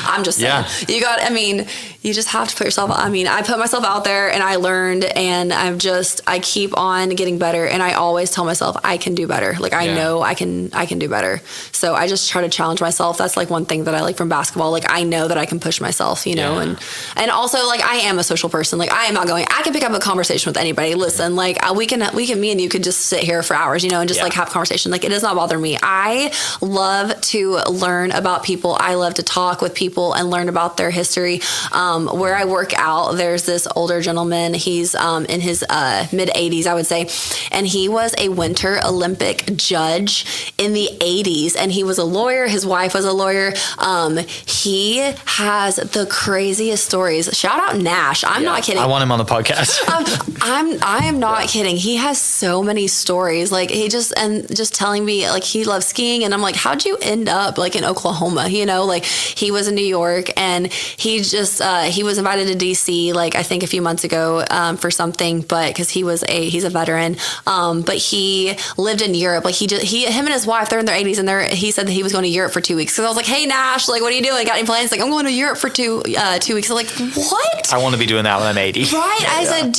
I'm just saying, you just have to put yourself, I put myself out there and I learned, and I keep on getting better. And I always tell myself I can do better. Like I know I can do better. So I just try to challenge myself. That's like one thing that I like from basketball. Like I know that I can push myself, you know, and also like I am a social person. Like I am outgoing. I can pick up a conversation with anybody. Listen, like we can, me and you could just sit here for hours, you know, and just like have a conversation. Like it does not bother me. I love to learn about people. I love to talk with people and learn about their history. Where I work out, there's this older gentleman. He's in his mid 80s, I would say, and he was a Winter Olympic judge in the 80s, and he was a lawyer. His wife was a lawyer. He has the craziest stories. Shout out Nash. I'm not kidding. I want him on the podcast. I am not kidding. He has so many stories. Like just telling me like he loves skiing, and I'm like, how'd you end up like in Oklahoma? You know, like he was in New York, and he was invited to DC like I think a few months ago for something, but because he's a veteran, but he lived in Europe. Like him and his wife, they're in their 80s, and he said that he was going to Europe for 2 weeks. So I was like, hey Nash, like what are you doing? Got any plans? Like I'm going to Europe for 2 weeks. I'm like, what? I want to be doing that when I'm 80. Right? I said,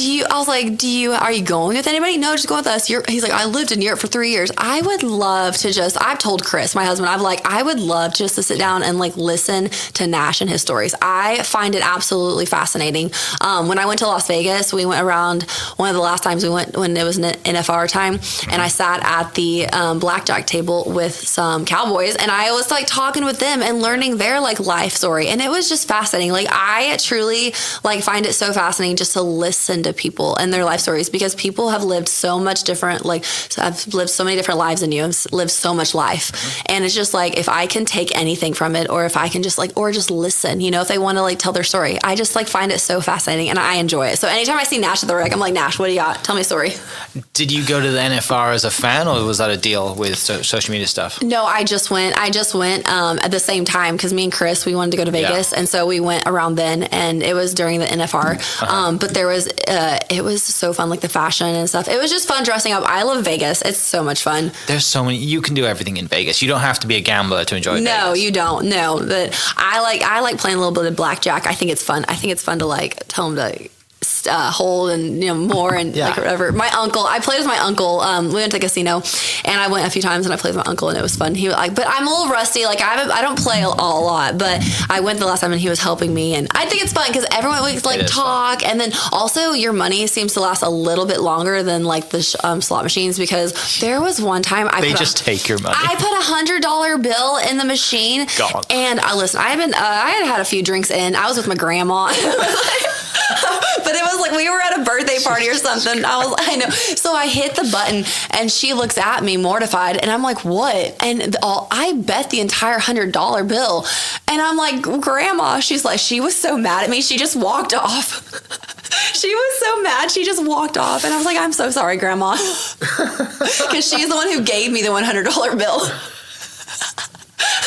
are you going with anybody? No, just go with us. He's like, I lived in Europe for 3 years. I would love to I've told Chris, my husband, I would love just to sit down and like listen to Nash and his stories. I find it absolutely fascinating. When I went to Las Vegas, we went around one of the last times we went when it was an NFR time, and I sat at the blackjack table with some cowboys, and I was like talking with them and learning their like life story, and it was just fascinating. Like I truly like find it so fascinating just to listen to people and their life stories, because people have lived so much different, like I've lived so many different lives than you. I've lived so much life, and it's just like if I can take anything from it, or if I can just like, or just listen, you know, if they want to like tell their story, I just like find it so fascinating, and I enjoy it. So anytime I see Nash at the rec, I'm like, Nash, what do you got? Tell me a story. Did you go to the NFR as a fan, or was that a deal with social media stuff? No, I just went at the same time, because me and Chris, we wanted to go to Vegas, and so we went around then, and it was during the NFR. But there was it was so fun, like the fashion and stuff. It was just fun dressing up. I love Vegas. It's so much fun. There's so many. You can do everything in Vegas. You don't have to be a gambler to enjoy Vegas. No, you don't. No, but I like playing a little bit of blackjack. I think it's fun. I think it's fun to like tell them to hold and more and like whatever. My uncle, I played with my uncle. We went to the casino, and I went a few times, and I played with my uncle, and it was fun. He was like, but I'm a little rusty. Like I don't play a lot, but I went the last time, and he was helping me, and I think it's fun because everyone would like talk, fun. And then also your money seems to last a little bit longer than like the slot machines, because there was one time they just take your money. I put $100 bill in the machine, God. And listen, I had a few drinks in. I was with my grandma. But it was like we were at a birthday party or something. I know. So I hit the button, and she looks at me mortified, and I'm like, what? And I bet the entire $100 bill. And I'm like, Grandma, she's like, she was so mad at me. She just walked off. She was so mad. She just walked off. And I was like, I'm so sorry, Grandma. Because she's the one who gave me the $100 bill.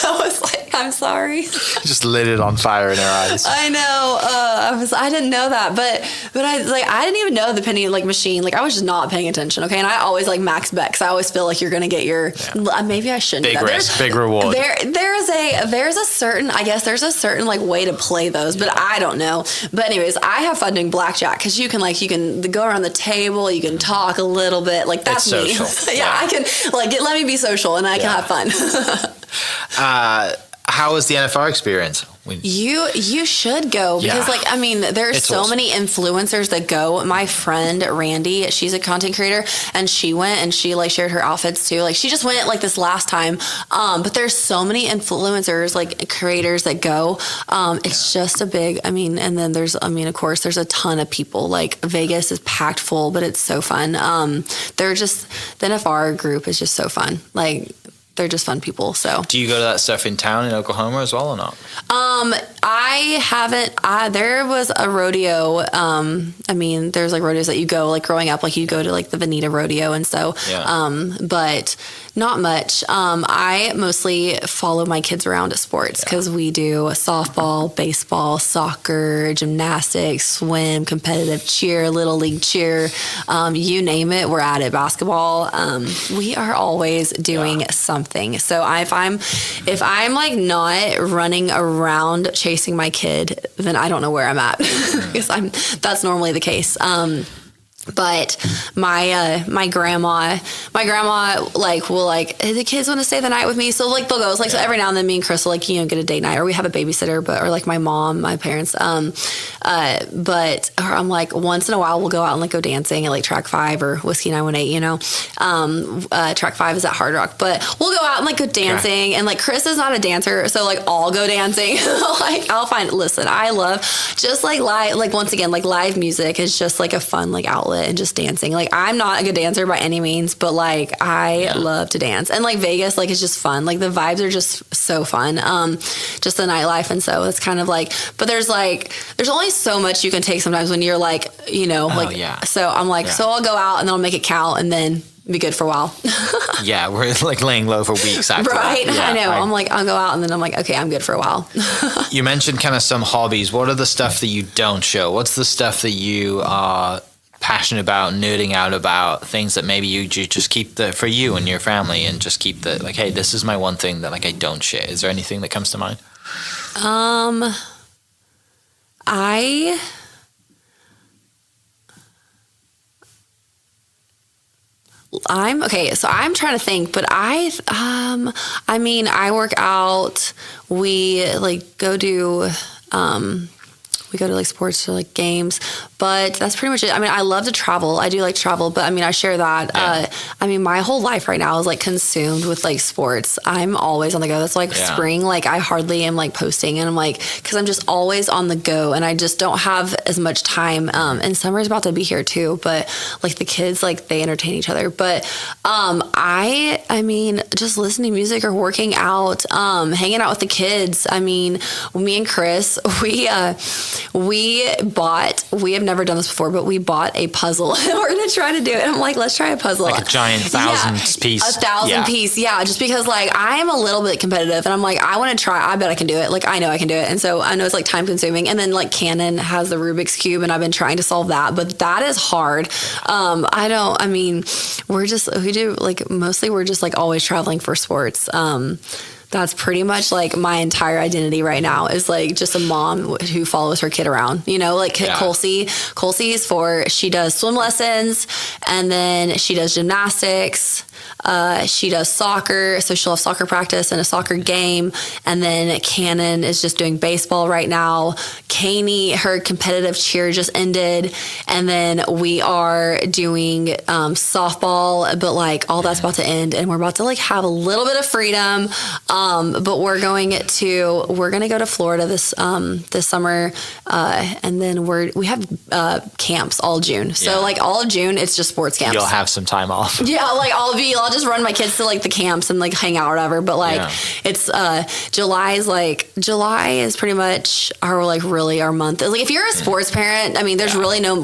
I was like, I'm sorry. Just lit it on fire in her eyes. I know. I didn't know that, but I didn't even know the penny like machine. Like I was just not paying attention. Okay, and I always like max bet, because I always feel like you're gonna get your. Yeah. Maybe I shouldn't. Big risk, big reward. There's a certain like way to play those, but I don't know. But anyways, I have fun doing blackjack, because you can go around the table, you can talk a little bit. Like that's me. Yeah, I can like let me be social, and I can have fun. How was the NFR experience? You should go, because there's so many influencers that go. My friend Randy, she's a content creator, and she went, and she like shared her outfits too. Like she just went like this last time. But there's so many influencers, like creators that go. It's just a big, and then there's, of course there's a ton of people. Like Vegas is packed full, but it's so fun. The NFR group is just so fun. Like they're just fun people. So Do you go to that stuff in town in Oklahoma as well or not? I haven't. There was a rodeo. I mean, there's like rodeos that you go like growing up, like you go to like the Veneta rodeo, and so. Yeah. But not much. I mostly follow my kids around at sports because we do softball, baseball, soccer, gymnastics, swim, competitive cheer, little league cheer. You name it, we're at it. Basketball. We are always doing something. So if I'm like not running around chasing my kid, then I don't know where I'm at because that's normally the case. But my grandma like will like, hey, the kids want to stay the night with me, so like they'll go. It's like so every now and then me and Chris will like get a date night, or we have a babysitter, or like my mom, my parents. But I'm like once in a while we'll go out and like go dancing at like Track 5 or Whiskey 918. Track 5 is at Hard Rock, but we'll go out and like go dancing. And like Chris is not a dancer, so like I'll go dancing. Like listen, I love just like live, like once again, like live music is just like a fun like outlet. And just dancing. Like I'm not a good dancer by any means, but like I love to dance. And like Vegas, like it's just fun. Like the vibes are just so fun. Just the nightlife. And so it's kind of like, but there's only so much you can take sometimes when you're like, so I'm like, so I'll go out and then I'll make it count and then be good for a while. Yeah, we're like laying low for weeks after right? that. Yeah, I know. I'm like, I'll go out and then I'm like, okay, I'm good for a while. You mentioned kind of some hobbies. What are the stuff that you don't show? What's the stuff that you are passionate about, nerding out about, things that maybe you just keep for you and your family, and just keep like, hey, this is my one thing that like I don't share? Is there anything that comes to mind? I'm okay. So I'm trying to think, but I mean, I work out. We like go do, we go to like sports or like games, but that's pretty much it. I mean, I love to travel. I do like to travel, but I mean, I share that. Yeah. I mean, my whole life right now is like consumed with like sports. I'm always on the go. That's like spring. Like I hardly am like posting, and I'm like, cause I'm just always on the go and I just don't have as much time. And summer's about to be here too, but like the kids, like they entertain each other. But, I mean, just listening to music or working out, hanging out with the kids. I mean, me and Chris, we have never done this before, but we bought a puzzle. We're going to try to do it. I'm like, let's try a puzzle. Like a giant 1,000 piece. 1,000 piece. Yeah. Just because like I am a little bit competitive and I'm like, I want to try. I bet I can do it. Like, I know I can do it. And so I know it's like time consuming. And then like Canon has the Rubik's Cube and I've been trying to solve that, but that is hard. We're just like always traveling for sports. That's pretty much like my entire identity right now is like just a mom who follows her kid around, like Chelsie she does swim lessons and then she does gymnastics. She does soccer, so she'll have soccer practice and a soccer game. And then Cannon is just doing baseball right now. Kaney, her competitive cheer just ended. And then we are doing softball, but like all that's about to end. And we're about to like have a little bit of freedom. But we're going to go to Florida this summer. And then we have camps all June. So like all of June, it's just sports camps. You'll have some time off. Yeah, like I'll just run my kids to like the camps and like hang out or whatever. But like it's July is pretty much our month. Like if you're a sports parent, I mean, there's really no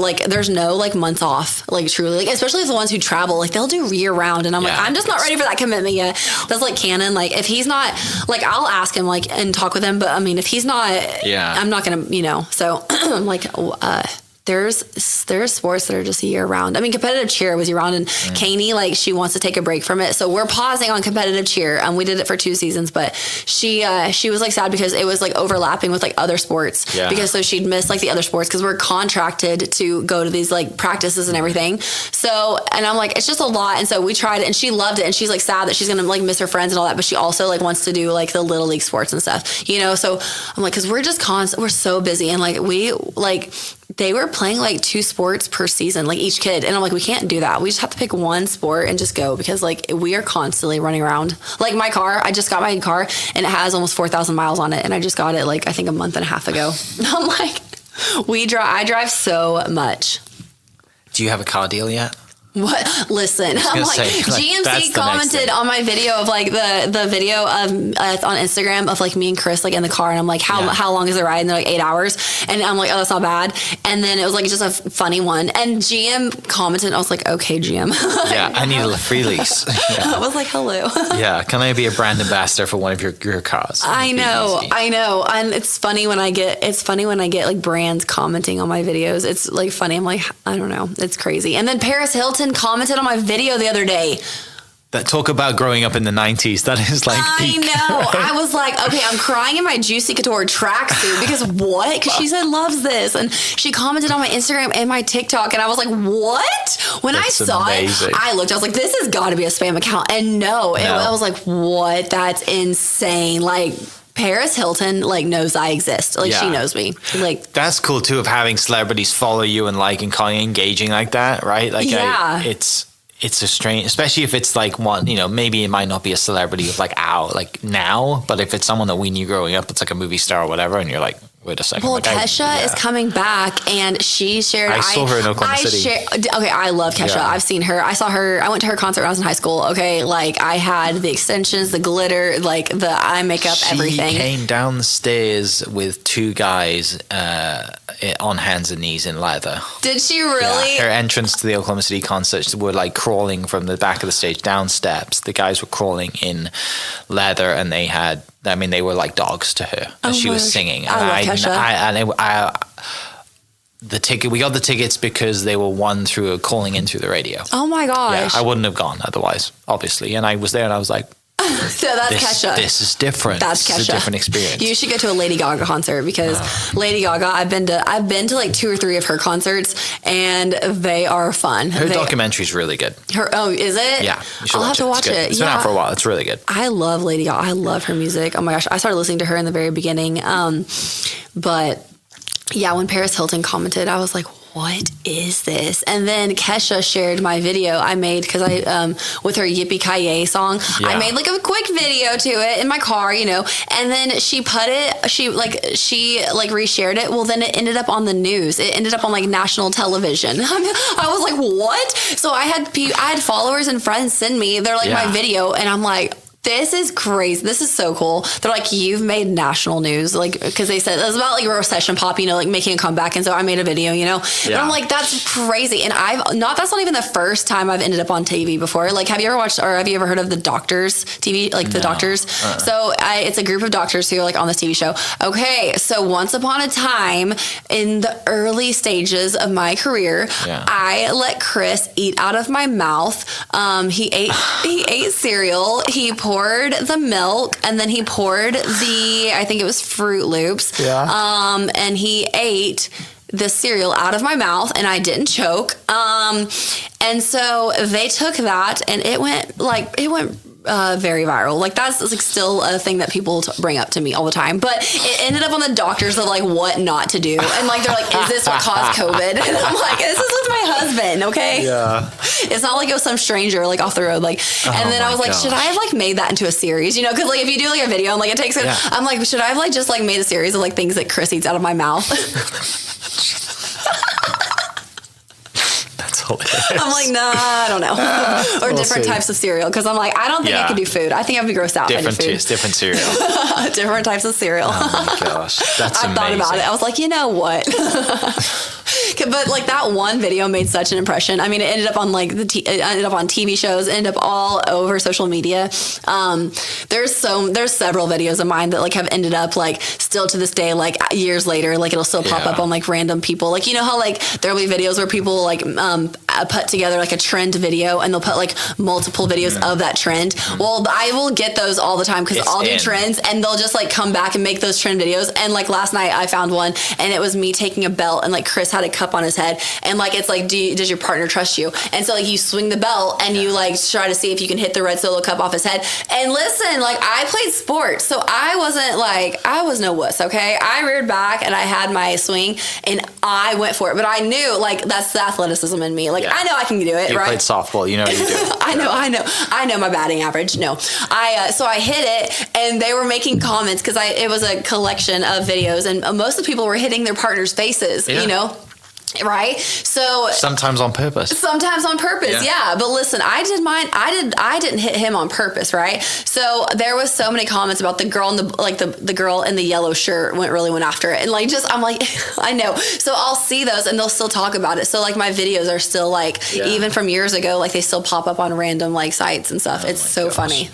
months off, like truly, like especially the ones who travel, like they'll do year round. And I'm like, I'm just not ready for that commitment yet. That's like Cannon. Like if he's not, like I'll ask him like and talk with him, but I mean if he's not, I'm not gonna, so I'm like, there's sports that are just year round. I mean, competitive cheer was year round, and Kaney, like she wants to take a break from it, so we're pausing on competitive cheer. We did it for 2 seasons, but she was like sad because it was like overlapping with like other sports, because so she'd miss like the other sports because we're contracted to go to these like practices and everything. So, and I'm like, it's just a lot, and so we tried it, and she loved it, and she's like sad that she's gonna like miss her friends and all that, but she also like wants to do like the little league sports and stuff, So I'm like, because we're just we're so busy, and like they were playing like 2 sports per season, like each kid. And I'm like, we can't do that. We just have to pick one sport and just go, because like we are constantly running around. Like my car, I just got my car and it has almost 4,000 miles on it. And I just got it like, I think a month and a half ago. I'm like, I drive so much. Do you have a car deal yet? What? Listen, I'm like, GMC commented on my video of like the video of on Instagram of like me and Chris like in the car, and I'm like, how long is the ride? And they're like 8 hours, and I'm like, oh, that's not bad. And then it was like just a funny one, and GM commented, and I was like, okay, GM. Yeah, I need a free lease. I was like, hello. Yeah, can I be a brand ambassador for one of your cars? I know, and it's funny when I get like brands commenting on my videos. It's like funny. I'm like, I don't know, it's crazy. And then Paris Hilton commented on my video the other day. That talk about growing up in the 90s. That is like peak. I know. I was like, okay, I'm crying in my Juicy Couture tracksuit because what? Because she said loves this, and she commented on my Instagram and my TikTok, and I was like, what? When I saw it, I looked. I was like, this has got to be a spam account, and no. I was like, what? That's insane. Like, Paris Hilton like knows I exist. Like she knows me. Like that's cool too, of having celebrities follow you and like and kind of engaging like that, right? Like it's a strange, especially if it's like one, you know, maybe it might not be a celebrity of like now, but if it's someone that we knew growing up, it's like a movie star or whatever, and you're like, wait a second. Well, Kesha is coming back, and she shared. I saw her in Oklahoma City. Okay, I love Kesha. Yeah. I've seen her. I went to her concert when I was in high school. Okay, like I had the extensions, the glitter, like the eye makeup, everything. She came down the stairs with two guys on hands and knees in leather. Did she really? Yeah. Her entrance to the Oklahoma City concert were like crawling from the back of the stage down steps. The guys were crawling in leather, and they were like dogs to her as she was singing. And I love Kesha. We got the tickets because they were won through calling in through the radio. Oh my gosh. Yeah, I wouldn't have gone otherwise, obviously. And I was there and I was like, so that's Kesha. This is different. That's Kesha. This is a different experience. You should go to a Lady Gaga concert because Lady Gaga, I've been to like 2 or 3 of her concerts, and they are fun. Her documentary is really good. Is it? Yeah, I'll have to watch it. It's been out for a while. It's really good. I love Lady Gaga. I love her music. Oh my gosh, I started listening to her in the very beginning. But yeah, when Paris Hilton commented, I was like, what is this? And then Kesha shared my video I made because with her Yippee-Ki-Yay song, I made like a quick video to it in my car, you know, and then she reshared it. Well, then it ended up on the news. It ended up on like national television. I was like, what? So I had followers and friends send me, they're like my video, and I'm like, this is crazy. This is so cool. They're like, you've made national news. Like, because they said it was about like a recession pop, you know, like making a comeback. And so I made a video, you know, and I'm like, that's crazy. And that's not even the first time I've ended up on TV before. Like, have you ever heard of the Doctors TV? Like the Doctors? So it's a group of doctors who are like on this TV show. Okay. So once upon a time in the early stages of my career, I let Chris eat out of my mouth. He ate cereal. He poured the milk, and then he poured I think it was Fruit Loops. Yeah. And he ate the cereal out of my mouth, and I didn't choke. And so they took that, and it went very viral. Like that's like still a thing that people bring up to me all the time. But it ended up on the doctors of like what not to do, and like they're like, is this what caused COVID? And I'm like, this is with my husband, okay? Yeah. It's not like it was some stranger like off the road, like. And then I was like, should I have like made that into a series? You know, because like if you do like a video and like it takes it, I'm like, should I have like just like made a series of like things that Chris eats out of my mouth? I'm like, nah, I don't know. Or different types of cereal. Because I'm like, I don't think I could do food. I think I'd be grossed out if I did food. Different cereal. Different types of cereal. Oh my gosh. That's amazing. I thought about it. I was like, you know what? But like that one video made such an impression. I mean, it ended up on like it ended up on TV shows, ended up all over social media. There's several videos of mine that like have ended up like still to this day, like years later, like it'll still pop up on like random people. Like, you know how like there'll be videos where people like put together like a trend video, and they'll put like multiple videos of that trend. Well, I will get those all the time because I'll do trends, and they'll just like come back and make those trend videos. And like last night I found one, and it was me taking a belt, and like Chris had a cup on his head, and like it's like, does your partner trust you? And so like you swing the belt, and you like try to see if you can hit the red Solo cup off his head. And listen, like I played sports, so I was no wuss, okay? I reared back and I had my swing and I went for it, but I knew like that's the athleticism in me. Like I know I can do it, you right? Played softball, you know you do. I know my batting average. No, so I hit it, and they were making comments because it was a collection of videos, and most of the people were hitting their partners' faces, you know. Right. So sometimes on purpose. Yeah. But listen, I did mine. I didn't hit him on purpose. Right. So there was so many comments about the girl in the girl in the yellow shirt really went after it. And like, I'm like, I know. So I'll see those and they'll still talk about it. So like my videos are still like, even from years ago, like they still pop up on random like sites and stuff. It's so funny.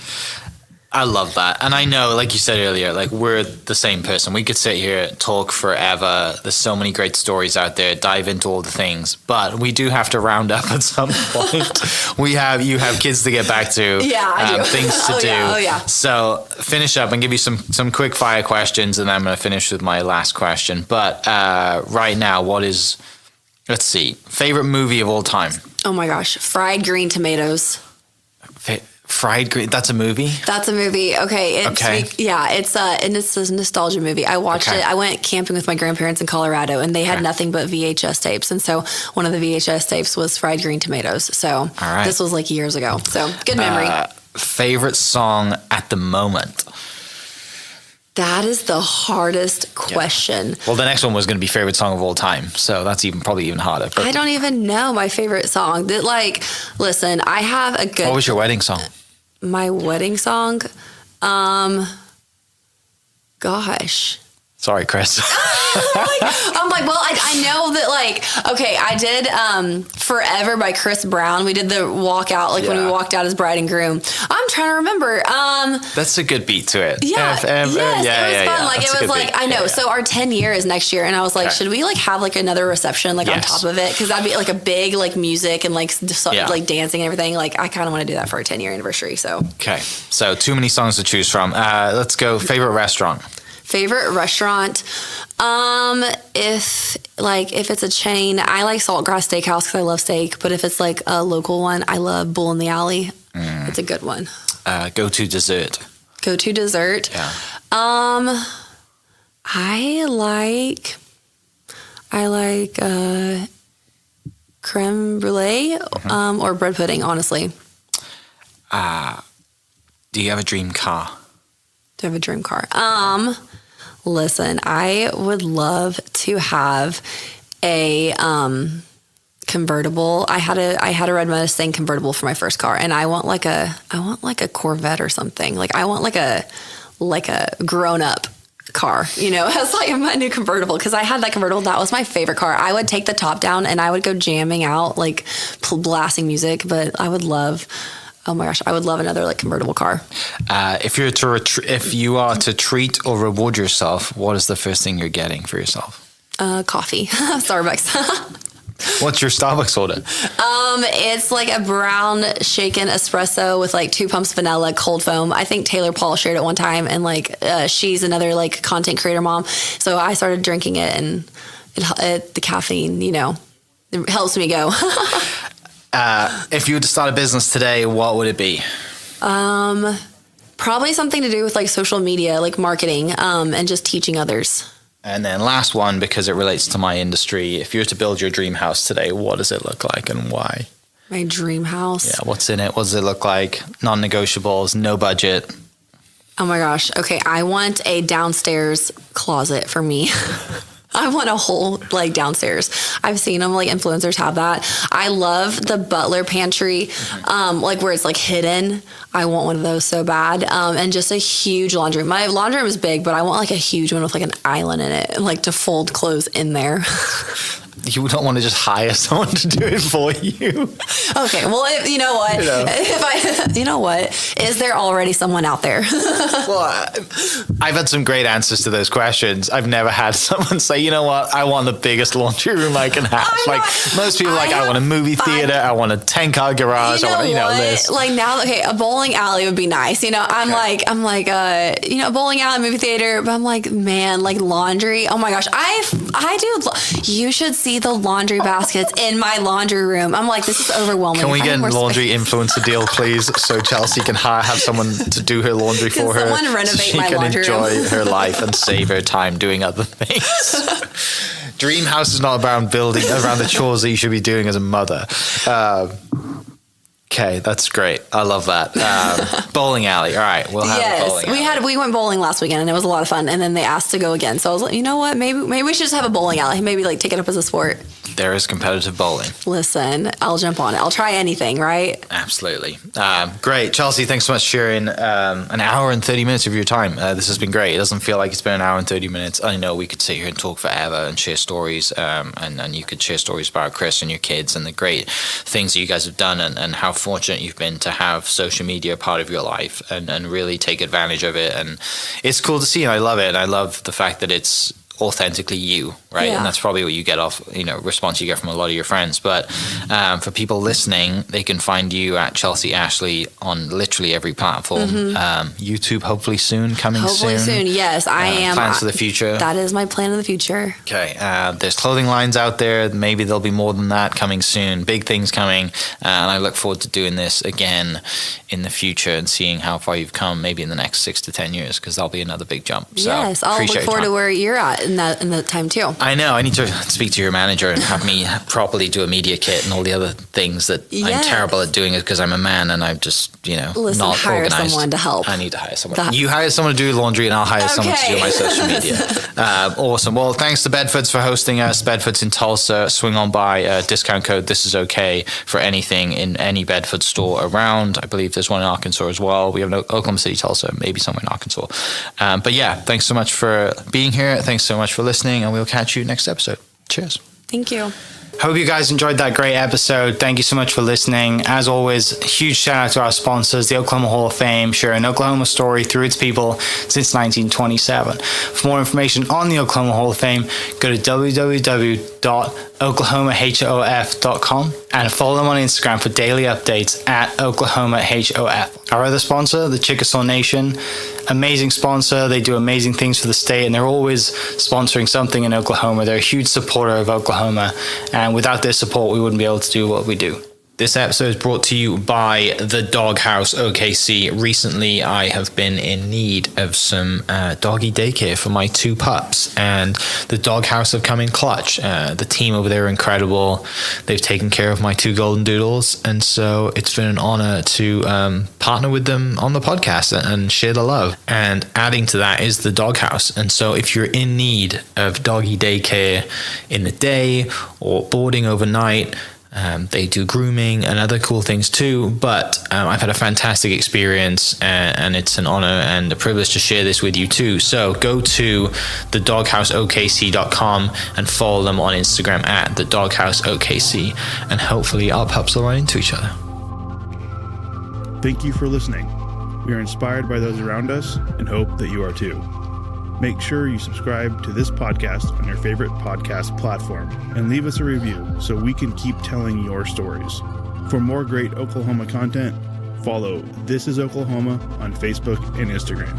I love that. And I know, like you said earlier, like we're the same person. We could sit here, talk forever. There's so many great stories out there, dive into all the things, but we do have to round up at some point. You have kids to get back to, things to do. So finish up and give you some quick fire questions, and then I'm going to finish with my last question. But right now, let's see, favorite movie of all time? Oh my gosh, Fried Green Tomatoes. Fried green. That's a movie. Okay. It's a nostalgia movie. I watched it. I went camping with my grandparents in Colorado, and they had nothing but VHS tapes. And so one of the VHS tapes was Fried Green Tomatoes. So this was like years ago. So good memory. Favorite song at the moment? That is the hardest question. Well, the next one was going to be favorite song of all time, so that's probably even harder. But I don't even know my favorite song. Listen, I have a good. What was your wedding song? My wedding song, gosh. Sorry, Chris. I'm like, well, I know that, I did Forever by Chris Brown. We did the walkout, when we walked out as bride and groom. I'm trying to remember. That's a good beat to it. Yeah. It was fun. I know. So our 10 year is next year. And I was like, should we have another reception on top of it? Because that'd be a big music and dancing and everything. I kind of want to do that for our 10 year anniversary. So. Okay. So too many songs to choose from. Let's go favorite restaurant. Favorite restaurant, if it's a chain, I like Saltgrass Steakhouse because I love steak. But if it's a local one, I love Bull in the Alley. It's a good one. Go-to dessert. Yeah. I like creme brulee or bread pudding. Honestly. Do you have a dream car? Do I have a dream car? Listen, I would love to have a convertible. I had a red Mustang convertible for my first car, and I want a Corvette or something. I want a grown up car, as my new convertible, because I had that convertible. That was my favorite car. I would take the top down and I would go jamming out, blasting music. But I would love. Oh my gosh, I would love another convertible car. If you are to treat or reward yourself, what is the first thing you're getting for yourself? Coffee, Starbucks. What's your Starbucks order? It's a brown shaken espresso with 2 pumps vanilla, cold foam. I think Taylor Paul shared it one time, and she's another content creator mom. So I started drinking it, and the caffeine, it helps me go. If you were to start a business today, what would it be? Probably something to do with social media, marketing, and just teaching others. And then last one, because it relates to my industry. If you were to build your dream house today, what does it look like and why? My dream house? Yeah, what's in it? What does it look like? Non-negotiables, no budget. Oh my gosh. Okay, I want a downstairs closet for me. I want a whole downstairs. I've seen them influencers have that. I love the butler pantry, where it's hidden. I want one of those so bad. And just a huge laundry room. My laundry room is big, but I want a huge one with an island in it and to fold clothes in there. You don't want to just hire someone to do it for you. Okay, well, you know what? Is there already someone out there? Well, I've had some great answers to those questions. I've never had someone say, you know what, I want the biggest laundry room I can have. Most people I want a movie theater, I want a 10-car garage, I want this. Now, okay, a bowling alley would be nice. I'm a bowling alley, movie theater, but I'm man, laundry. Oh my gosh, I do. You should see the laundry baskets in my laundry room. I'm this is overwhelming. Can we get a laundry influencer deal, please, so Chelsie can have someone to do her laundry for her? Someone renovate so she my can laundry enjoy room. her life and save her time doing other things. Dream house is not about building around the chores that you should be doing as a mother. Okay, that's great. I love that. Bowling alley. All right, we'll have a bowling alley. We went bowling last weekend and it was a lot of fun. And then they asked to go again. So I was like, you know what? Maybe we should just have a bowling alley. Maybe take it up as a sport. there is competitive bowling. Listen, I'll jump on it. I'll try anything, right? Absolutely. Great. Chelsie, thanks so much for sharing an hour and 30 minutes of your time. This has been great. It doesn't feel like it's been an hour and 30 minutes. I know we could sit here and talk forever and share stories, and you could share stories about Chris and your kids and the great things that you guys have done, and how fortunate you've been to have social media part of your life and really take advantage of it. And it's cool to see, and I love it. And I love the fact that it's authentically you, right? Yeah. And that's probably what you get off, response you get from a lot of your friends. But for people listening, they can find you at Chelsie Ashley on literally every platform. YouTube, hopefully soon, Hopefully soon, yes. I am. Plans for the future. That is my plan in the future. Okay. There's clothing lines out there. Maybe there'll be more than that coming soon. Big things coming. And I look forward to doing this again in the future and seeing how far you've come, maybe in the next 6 to 10 years, because that'll be another big jump. So yes, I'll look forward to where you're at in that time too. I know. I need to speak to your manager and have me properly do a media kit and all the other things that I'm terrible at doing, because I'm a man and I'm just, Listen, not hire organized. Someone to help. I need to hire someone. You hire someone to do laundry and I'll hire someone to do my social media. Awesome. Well, thanks to Bedfords for hosting us. Bedfords in Tulsa. Swing on by. Discount code This Is Okay for anything in any Bedford store around. I believe there's one in Arkansas as well. We have no Oklahoma City, Tulsa, maybe somewhere in Arkansas. But yeah, thanks so much for being here. Thanks so much for listening, and we'll catch you next episode. Cheers. Thank you. Hope you guys enjoyed that great episode. Thank you so much for listening. As always, huge shout out to our sponsors, the Oklahoma Hall of Fame, sharing Oklahoma story through its people since 1927. For more information on the Oklahoma Hall of Fame, go to www.oklahomahof.com and follow them on Instagram for daily updates at OklahomaHOF. Our other sponsor, the Chickasaw Nation, amazing sponsor. They do amazing things for the state, and they're always sponsoring something in Oklahoma. They're a huge supporter of Oklahoma, and without their support, we wouldn't be able to do what we do. This episode is brought to you by the Doghouse OKC. Recently, I have been in need of some doggy daycare for my 2 pups, and the Doghouse have come in clutch. The team over there are incredible. They've taken care of my 2 golden doodles, and so it's been an honor to partner with them on the podcast and share the love. And adding to that is the Doghouse. And so if you're in need of doggy daycare in the day or boarding overnight, they do grooming and other cool things too, but I've had a fantastic experience, and it's an honor and a privilege to share this with you too. So go to thedogHouseOKC.com and follow them on Instagram at thedogHouseOKC, and hopefully our pups will run into each other. Thank you for listening. We are inspired by those around us and hope that you are too. Make sure you subscribe to this podcast on your favorite podcast platform and leave us a review so we can keep telling your stories. For more great Oklahoma content, follow This Is Oklahoma on Facebook and Instagram.